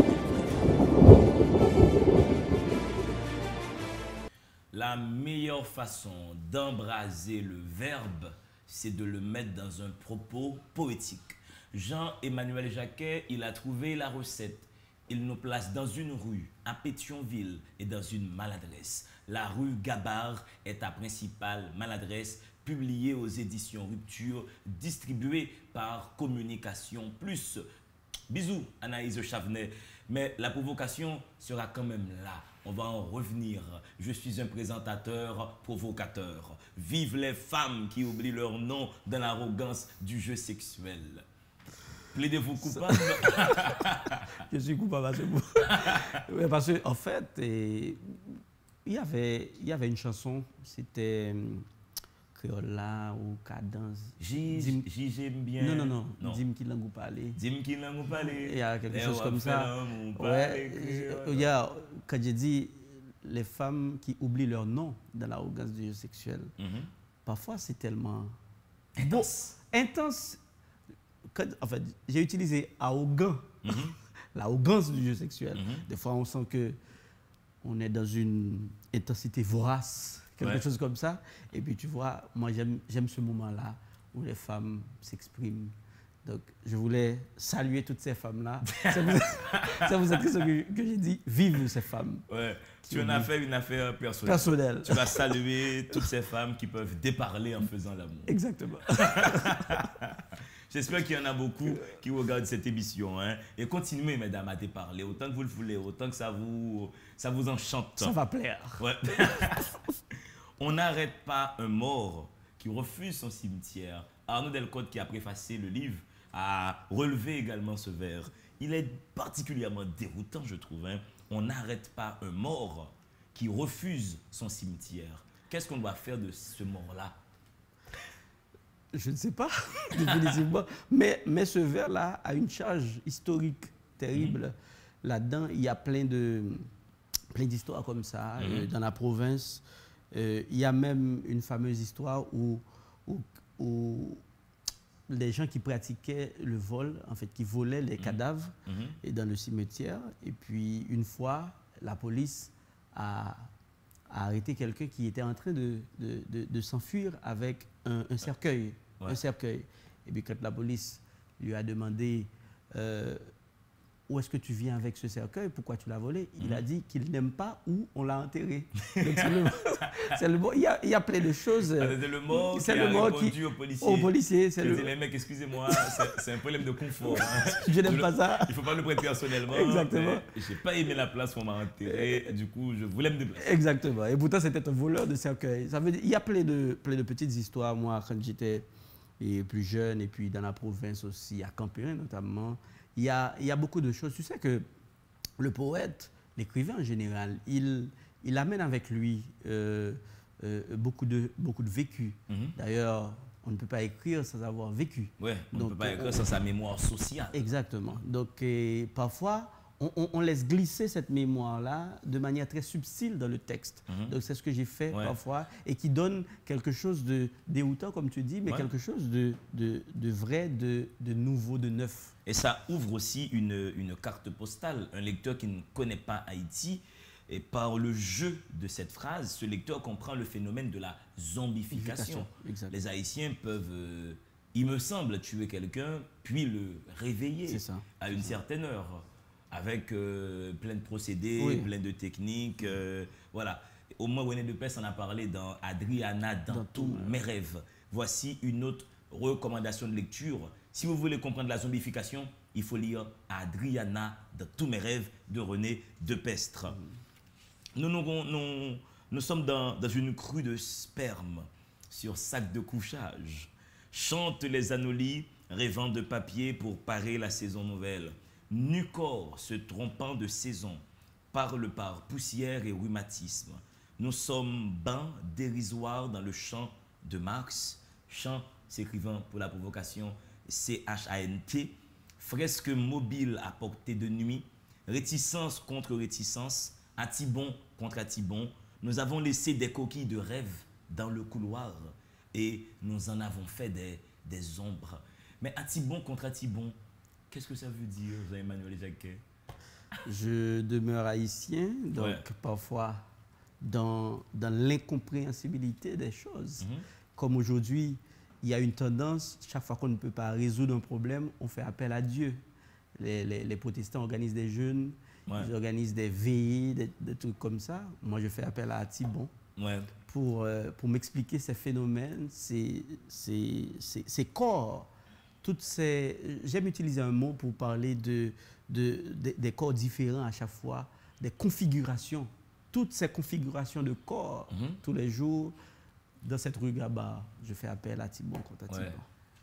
La meilleure façon d'embraser le verbe, c'est de le mettre dans un propos poétique. Jean-Emmanuel Jacquet, il a trouvé la recette. Il nous place dans une rue, à Pétionville, et dans une maladresse. La rue Gabard est ta principale maladresse, publiée aux éditions Rupture, distribuée par Communication Plus. Bisous, Anaïs Chavenet. Mais la provocation sera quand même là. On va en revenir. Je suis un présentateur provocateur. Vive les femmes qui oublient leur nom dans l'arrogance du jeu sexuel. Plaidez-vous coupable? Je suis coupable parce que en fait, il y avait une chanson, c'était Créola ou Cadence. J'aime bien. Non. Dim qui l'angou parler. Dim qui l'angou parler. Il y a quelque chose comme ça. Ouais, il y a, quand j'ai dit les femmes qui oublient leur nom dans l'arrogance du jeu sexuel, parfois c'est tellement intense. En fait, j'ai utilisé arrogant, l'arrogance du jeu sexuel. Des fois, on sent que on est dans une intensité vorace, quelque chose comme ça. Et puis, tu vois, moi, j'aime ce moment-là où les femmes s'expriment. Donc, je voulais saluer toutes ces femmes-là. Ça vous intéresse que j'ai dit, vive ces femmes. Ouais. Tu en as fait une affaire personnelle. Tu vas saluer toutes ces femmes qui peuvent déparler en faisant l'amour. Exactement. J'espère qu'il y en a beaucoup qui regardent cette émission. Hein. Et continuez, mesdames, à déparler. Autant que vous le voulez, autant que ça vous enchante. Ça va plaire. Ouais. On n'arrête pas un mort qui refuse son cimetière. Arnaud Delcote, qui a préfacé le livre, a relevé également ce vers. Il est particulièrement déroutant, je trouve. Hein. On n'arrête pas un mort qui refuse son cimetière. Qu'est-ce qu'on doit faire de ce mort-là? Je ne sais pas, définitivement. Mais ce vers-là a une charge historique terrible. Là-dedans, il y a plein d'histoires comme ça. Dans la province, il y a même une fameuse histoire où les gens qui pratiquaient le vol, en fait, qui volaient les cadavres et dans le cimetière. Et puis, une fois, la police a arrêté quelqu'un qui était en train de s'enfuir avec un cercueil. Un cercueil. Et puis, quand la police lui a demandé où est-ce que tu viens avec ce cercueil, pourquoi tu l'as volé, il a dit qu'il n'aime pas où on l'a enterré. Donc, c'est le mot. Il y a plein de choses. C'est le mot qui a répondu aux policiers. Les mecs, excusez-moi, c'est un problème de confort. Hein. Je n'aime pas ça. Il ne faut pas le prendre personnellement. Exactement. Je n'ai pas aimé la place où on m'a enterré. Du coup, je voulais me déplacer. Exactement. Et pourtant, c'était un voleur de cercueil. Ça veut dire, il y a plein de petites histoires. Moi, quand j'étais plus jeune, et puis dans la province aussi, à Campérin notamment, il y a beaucoup de choses. Tu sais que le poète, l'écrivain en général, il amène avec lui beaucoup de vécu. D'ailleurs, on ne peut pas écrire sans avoir vécu. Oui, on ne peut pas écrire sans sa mémoire sociale. Exactement. Donc, parfois, on laisse glisser cette mémoire-là de manière très subtile dans le texte. Donc, c'est ce que j'ai fait parfois et qui donne quelque chose de déroutant, comme tu dis, mais quelque chose de vrai, de nouveau, de neuf. Et, Et ça ouvre aussi une carte postale. Un lecteur qui ne connaît pas Haïti Et par le jeu de cette phrase, ce lecteur comprend le phénomène de la zombification. Les Haïtiens peuvent, il me semble, tuer quelqu'un, puis le réveiller à une certaine heure, avec plein de procédés, plein de techniques. Voilà. Au moins, René Depès en a parlé dans Adriana, dans tous mes rêves. Voici une autre recommandation de lecture. Si vous voulez comprendre la zombification, il faut lire Adriana, dans tous mes rêves, de René Depestre. Nous sommes dans une crue de sperme sur sac de couchage. Chantent les anolis, rêvant de papier pour parer la saison nouvelle. Nu corps se trompant de saison, parle par poussière et rhumatisme. Nous sommes bains dérisoires dans le chant de Marx. Chant s'écrivant pour la provocation C-H-A-N-T. Fresque mobile à portée de nuit. Réticence contre réticence. Atibon contre Atibon. Nous avons laissé des coquilles de rêve dans le couloir et nous en avons fait des ombres. Mais Atibon contre Atibon, qu'est-ce que ça veut dire, Jean-Emmanuel Jacquet? Je demeure haïtien, donc parfois dans l'incompréhensibilité des choses. Comme aujourd'hui, il y a une tendance, chaque fois qu'on ne peut pas résoudre un problème, on fait appel à Dieu. Les protestants organisent des jeûnes, ils organisent des veillées, des trucs comme ça. Moi, je fais appel à Atibon pour m'expliquer ces phénomènes, ces corps. J'aime utiliser un mot pour parler des corps différents à chaque fois, des configurations. Toutes ces configurations de corps, tous les jours, dans cette rue Gaba, je fais appel à Atibon contre Atibon.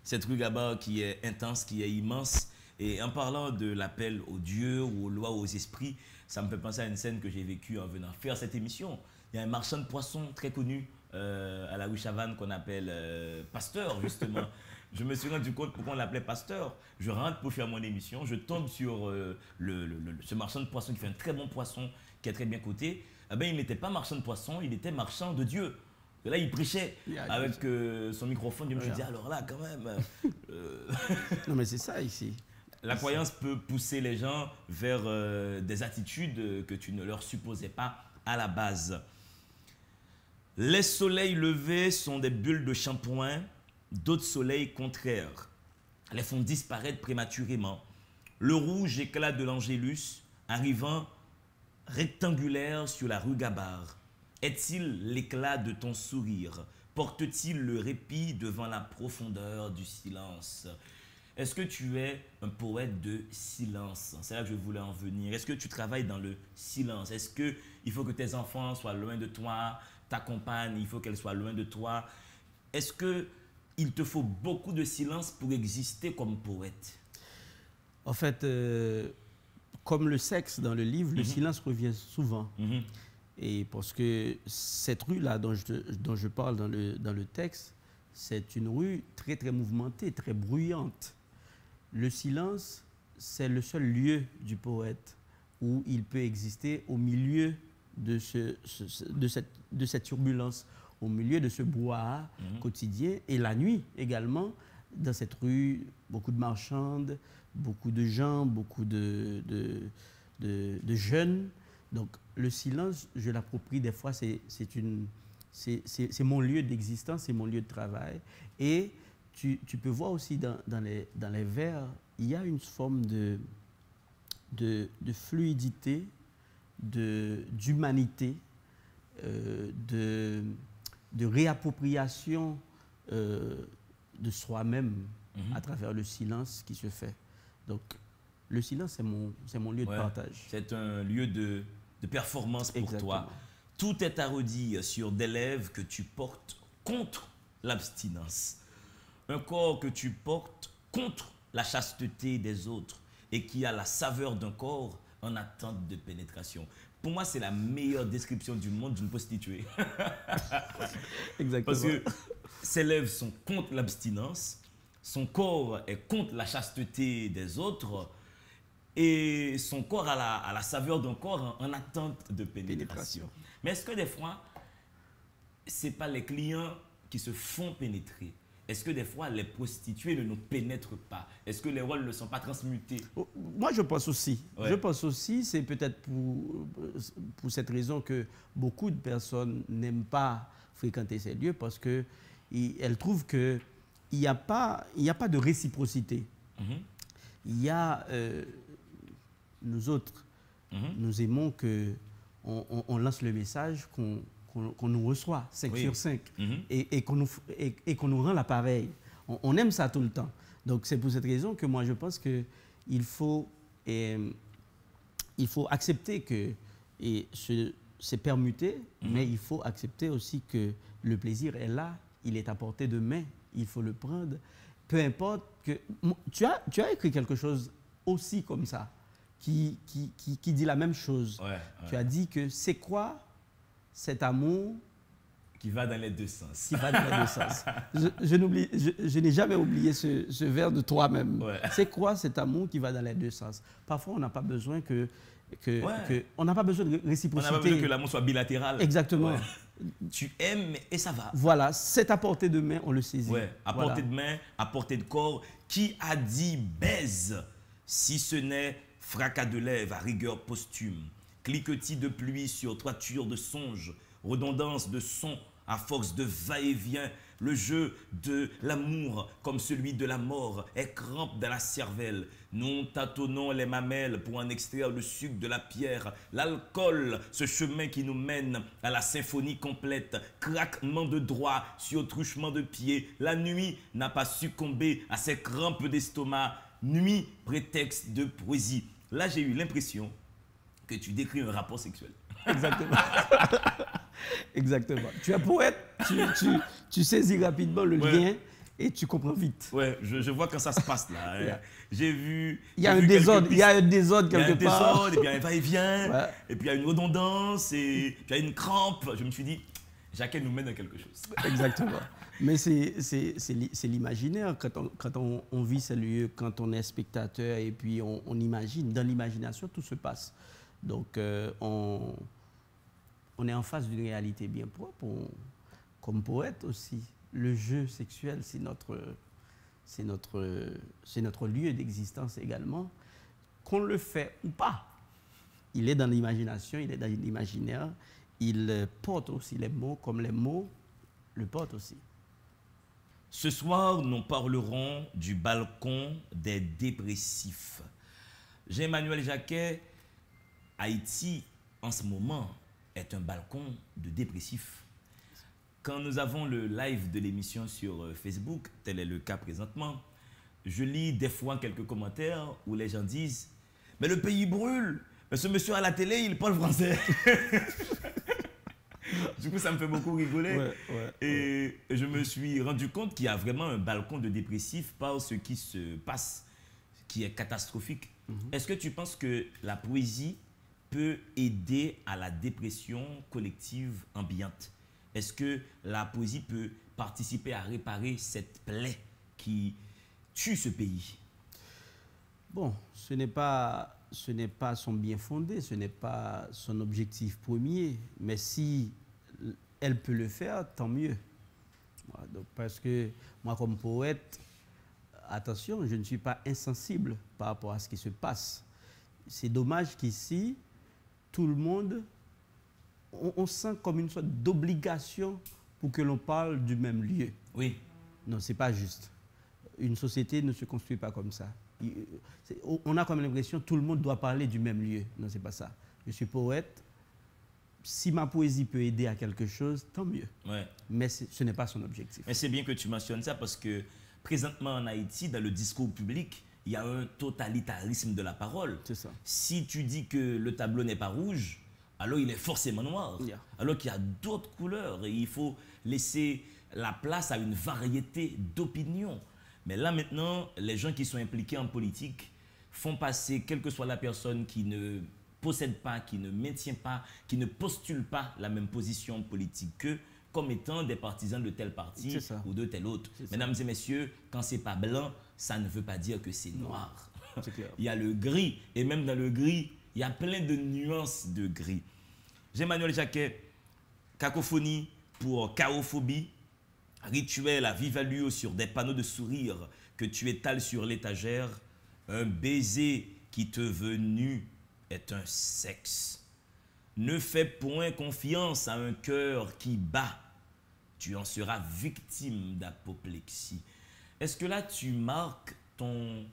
Cette rue Gaba qui est intense, qui est immense. Et en parlant de l'appel aux dieux, ou aux lois, aux esprits, ça me fait penser à une scène que j'ai vécue en venant faire cette émission. Il y a un marchand de poissons très connu à la rue Chavannes qu'on appelle Pasteur, justement. Je me suis rendu compte pourquoi on l'appelait Pasteur. Je rentre pour faire mon émission, je tombe sur ce marchand de poissons qui fait un très bon poisson, qui est très bien coté. Eh bien, il n'était pas marchand de poissons, il était marchand de Dieu. Et là, il prêchait avec son microphone. Je me suis dit, alors là, quand même... Non, mais c'est ça ici. La croyance peut pousser les gens vers des attitudes que tu ne leur supposais pas à la base. Les soleils levés sont des bulles de shampoing, d'autres soleils contraires les font disparaître prématurément. Le rouge éclat de l'Angélus arrivant rectangulaire sur la rue Gabard. Est-il l'éclat de ton sourire? Porte-t-il le répit devant la profondeur du silence? Est-ce que tu es un poète de silence? C'est là que je voulais en venir. Est-ce que tu travailles dans le silence? Est-ce qu'il faut que tes enfants soient loin de toi? Ta compagne, il faut qu'elle soit loin de toi? Est-ce qu'il te faut beaucoup de silence pour exister comme poète? En fait, comme le sexe dans le livre, le silence revient souvent. Et parce que cette rue-là dont je parle dans le texte, c'est une rue très, très mouvementée, très bruyante. Le silence, c'est le seul lieu du poète où il peut exister au milieu de cette turbulence, au milieu de ce brouhaha quotidien. Et la nuit également, dans cette rue, beaucoup de marchandes, beaucoup de gens, beaucoup de jeunes. Donc le silence, je l'approprie des fois, c'est mon lieu d'existence, c'est mon lieu de travail. Et tu peux voir aussi dans les vers, il y a une forme de fluidité, d'humanité, de réappropriation de soi-même à travers le silence qui se fait. Donc le silence, c'est mon lieu de partage. C'est un lieu de performance pour toi. Tout est à redire sur des lèvres que tu portes contre l'abstinence. Un corps que tu portes contre la chasteté des autres et qui a la saveur d'un corps en attente de pénétration. Pour moi, c'est la meilleure description du monde d'une prostituée. Exactement. Parce que ses lèvres sont contre l'abstinence, son corps est contre la chasteté des autres et son corps a la saveur d'un corps en attente de pénétration. Mais est-ce que des fois, ce n'est pas les clients qui se font pénétrer, est-ce que des fois les prostituées ne nous pénètrent pas? Est-ce que les rôles ne sont pas transmutés? Moi, je pense aussi. Ouais. Je pense aussi, c'est peut-être pour cette raison que beaucoup de personnes n'aiment pas fréquenter ces lieux parce qu'elles trouvent qu'il n'y a pas de réciprocité. Il y a, nous autres, nous aimons qu'on lance le message qu'on nous reçoit 5 sur 5 et qu'on nous rend l'appareil. On aime ça tout le temps. Donc c'est pour cette raison que moi je pense qu'il faut accepter que c'est permuté, mais il faut accepter aussi que le plaisir est là, il est à portée de main, il faut le prendre. Peu importe que... Tu as écrit quelque chose aussi comme ça, qui dit la même chose. Ouais. Tu as dit que c'est quoi cet amour qui va dans les deux sens. Qui va dans les deux sens. Je n'ai jamais oublié ce vers de toi-même. Ouais. C'est quoi cet amour qui va dans les deux sens? Parfois, on n'a pas besoin on n'a pas besoin de réciprocité. On n'a pas besoin que l'amour soit bilatéral. Exactement. Ouais. Tu aimes et ça va. Voilà, c'est à portée de main, on le saisit. Ouais, à portée de main, à portée de corps. Qui a dit baise si ce n'est fracas de lèvres à rigueur posthume, cliquetis de pluie sur toiture de songe, redondance de son à force de va-et-vient, le jeu de l'amour comme celui de la mort est crampe dans la cervelle. Nous tâtonnons les mamelles pour en extraire le sucre de la pierre. L'alcool, ce chemin qui nous mène à la symphonie complète. Craquement de droit sur truchement de pied. La nuit n'a pas succombé à ces crampes d'estomac. Nuit, prétexte de poésie. Là, j'ai eu l'impression que tu décris un rapport sexuel. Exactement. Exactement. Tu es poète, tu saisis rapidement le lien et tu comprends vite. Ouais, je vois quand ça se passe là. Yeah. J'ai vu. Il y a un désordre, il y a un désordre quelque part. Et puis il y a un va-et-vient, et puis il y a une redondance, et puis il y a une crampe. Je me suis dit, Jacquet nous mène à quelque chose. Exactement. Mais c'est l'imaginaire. Quand on vit ces lieux, quand on est spectateur et puis on imagine, dans l'imagination, tout se passe. Donc, on est en face d'une réalité bien propre. Comme poète aussi, le jeu sexuel, c'est notre lieu d'existence également. Qu'on le fait ou pas, il est dans l'imagination, il est dans l'imaginaire. Il porte aussi les mots comme les mots le portent aussi. Ce soir, nous parlerons du balcon des dépressifs. Jean-Emmanuel Jacquet, Haïti, en ce moment, est un balcon de dépressifs. Quand nous avons le live de l'émission sur Facebook, tel est le cas présentement, je lis des fois quelques commentaires où les gens disent « Mais le pays brûle, mais ce monsieur à la télé, il parle français !» Du coup, ça me fait beaucoup rigoler. Et je me suis rendu compte qu'il y a vraiment un balcon de dépressifs par ce qui se passe, qui est catastrophique. Est-ce que tu penses que la poésie peut aider à la dépression collective ambiante? Est-ce que la poésie peut participer à réparer cette plaie qui tue ce pays? Bon, ce n'est pas son bien fondé, ce n'est pas son objectif premier, mais si elle peut le faire, tant mieux. Donc, parce que moi, comme poète, attention, je ne suis pas insensible par rapport à ce qui se passe. C'est dommage qu'ici, tout le monde, on sent comme une sorte d'obligation pour que l'on parle du même lieu. Oui. Non, ce n'est pas juste. Une société ne se construit pas comme ça. On a comme l'impression que tout le monde doit parler du même lieu. Non, ce n'est pas ça. Je suis poète. Si ma poésie peut aider à quelque chose, tant mieux. Ouais. Mais ce n'est pas son objectif. Mais c'est bien que tu mentionnes ça parce que présentement en Haïti, dans le discours public, il y a un totalitarisme de la parole. C'est ça. Si tu dis que le tableau n'est pas rouge, alors il est forcément noir. Yeah. Alors qu'il y a d'autres couleurs et il faut laisser la place à une variété d'opinions. Mais là maintenant, les gens qui sont impliqués en politique font passer, quelle que soit la personne qui ne possède pas, qui ne maintient pas, qui ne postule pas la même position politique qu'eux, comme étant des partisans de tel parti ou de tel autre. Mesdames et messieurs, quand c'est pas blanc, ça ne veut pas dire que c'est noir. C'est clair. Il y a le gris, et même dans le gris, il y a plein de nuances de gris. Jean-Emmanuel Jacquet, cacophonie pour chaophobie. rituel à vive allure sur des panneaux de sourire que tu étales sur l'étagère, un baiser qui te veut nu est un sexe. Ne fais point confiance à un cœur qui bat, tu en seras victime d'apoplexie. Est-ce que là tu marques ton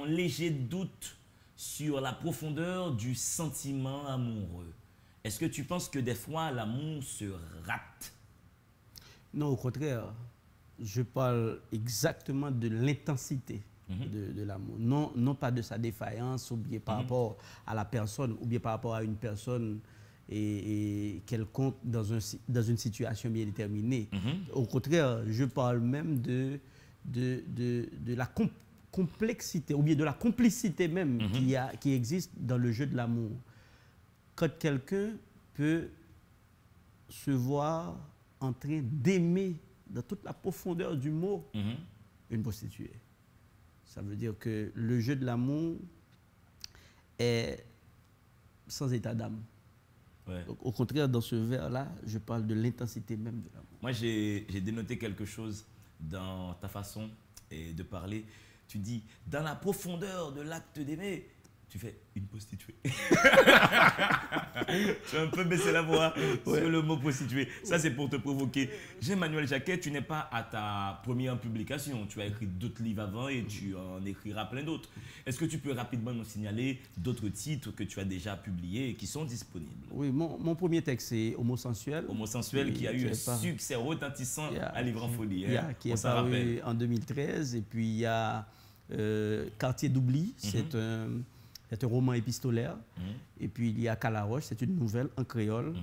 léger doute sur la profondeur du sentiment amoureux? Est-ce que tu penses que des fois l'amour se rate? Non, au contraire, je parle exactement de l'intensité de l'amour. Non pas de sa défaillance, ou bien par rapport à la personne, ou bien par rapport à une personne et quelconque dans une situation bien déterminée. Au contraire, je parle même de la complexité, ou bien de la complicité même qui existe dans le jeu de l'amour. Quand quelqu'un peut se voir en train d'aimer dans toute la profondeur du mot une prostituée. Ça veut dire que le jeu de l'amour est sans état d'âme. Ouais. Donc, au contraire, dans ce vers-là, je parle de l'intensité même de l'amour. Moi, j'ai dénoté quelque chose dans ta façon de parler. Tu dis, dans la profondeur de l'acte d'aimer, tu fais une prostituée. Tu as un peu baissé la voix sur le mot prostituée. Ça, c'est pour te provoquer. Jean-Emmanuel Jacquet, tu n'es pas à ta première publication. Tu as écrit d'autres livres avant et tu en écriras plein d'autres. Est-ce que tu peux rapidement nous signaler d'autres titres que tu as déjà publiés et qui sont disponibles? Oui, mon premier texte, c'est Homo Sensuel. Homo Sensuel, qui a eu un succès retentissant à Livre en Folie. Qui est paru en 2013. Et puis, il y a Quartier d'oubli. C'est un roman épistolaire. Et puis, il y a Calaroche, c'est une nouvelle en créole.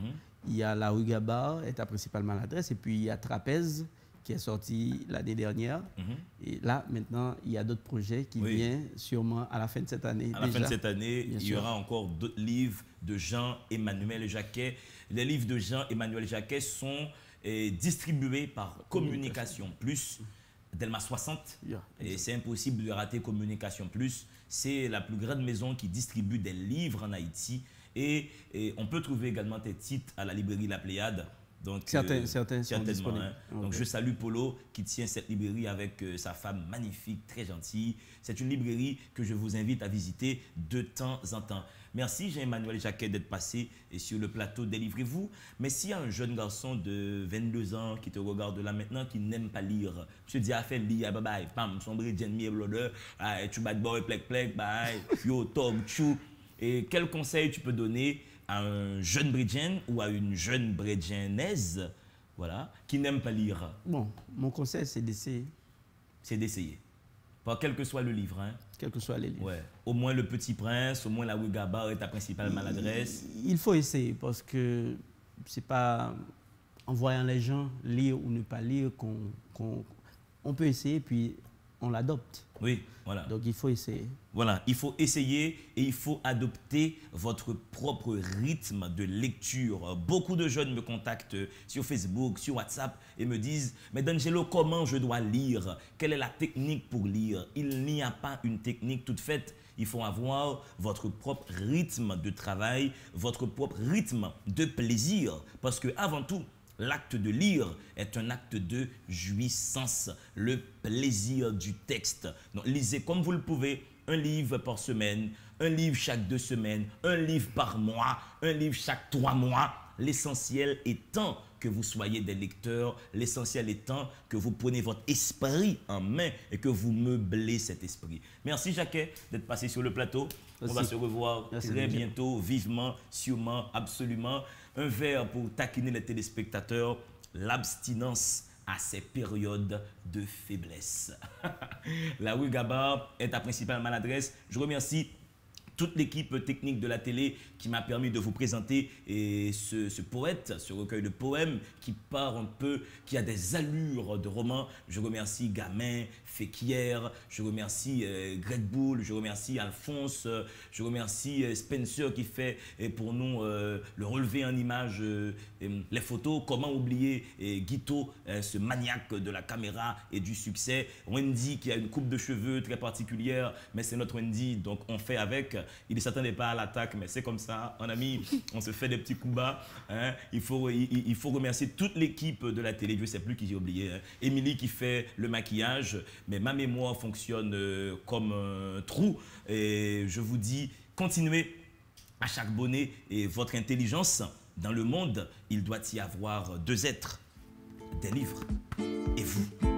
Il y a La Rue Gabar, est ta principale maladresse. Et puis, il y a Trapèze, qui est sorti l'année dernière. Et là, maintenant, il y a d'autres projets qui viennent sûrement à la fin de cette année. À la fin de cette année, il y aura encore d'autres livres de Jean-Emmanuel Jacquet. Les livres de Jean-Emmanuel Jacquet sont distribués par Communication Plus. Delma 60, et c'est impossible de rater Communication Plus. C'est la plus grande maison qui distribue des livres en Haïti. Et on peut trouver également tes titres à la librairie La Pléiade. Donc, certains sont disponibles. Donc, je salue Polo qui tient cette librairie avec sa femme magnifique, très gentille. C'est une librairie que je vous invite à visiter de temps en temps. Merci Jean-Emmanuel Jacquet d'être passé sur le plateau Délivrez-vous. Mais s'il y a un jeune garçon de 22 ans qui te regarde là maintenant, qui n'aime pas lire, je te dis, fais lire, bye bye, pam, sombre, jenny, blodeur, tu bats de boy, plec, plec, bye, yo, tog, chou. Et quel conseil tu peux donner à un jeune brédien ou à une jeune brédianaise, voilà, qui n'aime pas lire? Bon, mon conseil, c'est d'essayer. C'est d'essayer. Pas quel que soit le livre. Hein. Quel que soit les livres. Ouais. Au moins Le Petit Prince, au moins La Rue Gabar est ta principale maladresse. Il faut essayer parce que c'est pas en voyant les gens lire ou ne pas lire qu'on peut essayer puis on l'adopte. Oui, voilà. Donc il faut essayer. Voilà, il faut essayer et il faut adopter votre propre rythme de lecture. Beaucoup de jeunes me contactent sur Facebook, sur WhatsApp et me disent « Mais D'Angelo, comment je dois lire? Quelle est la technique pour lire ?» Il n'y a pas une technique toute faite. Il faut avoir votre propre rythme de travail, votre propre rythme de plaisir. Parce que avant tout, l'acte de lire est un acte de jouissance, le plaisir du texte. Donc, lisez comme vous le pouvez, un livre par semaine, un livre chaque 2 semaines, un livre par mois, un livre chaque 3 mois. L'essentiel étant que vous soyez des lecteurs, l'essentiel étant que vous prenez votre esprit en main et que vous meublez cet esprit. Merci Jacquet d'être passé sur le plateau. On va se revoir très bientôt, vivement, sûrement, absolument. Un verre pour taquiner les téléspectateurs, l'abstinence à ces périodes de faiblesse. La Rue Gabar est ta principale maladresse. Je remercie toute l'équipe technique de la télé qui m'a permis de vous présenter ce poète, ce recueil de poèmes qui part un peu, qui a des allures de roman. Je remercie Gamin, Féquière, je remercie Greg Bull, je remercie Alphonse, je remercie Spencer qui fait pour nous le relevé en image, les photos. Comment oublier Guito, ce maniaque de la caméra et du succès. Wendy qui a une coupe de cheveux très particulière, mais c'est notre Wendy, donc on fait avec. Il ne s'attendait pas à l'attaque, mais c'est comme ça. En ami, on se fait des petits coups bas. Hein. Il faut remercier toute l'équipe de la télé. Je ne sais plus qui j'ai oublié. Hein. Émilie qui fait le maquillage. Mais ma mémoire fonctionne comme un trou. Et je vous dis, continuez à charbonner et votre intelligence. Dans le monde, il doit y avoir deux êtres, des livres et vous.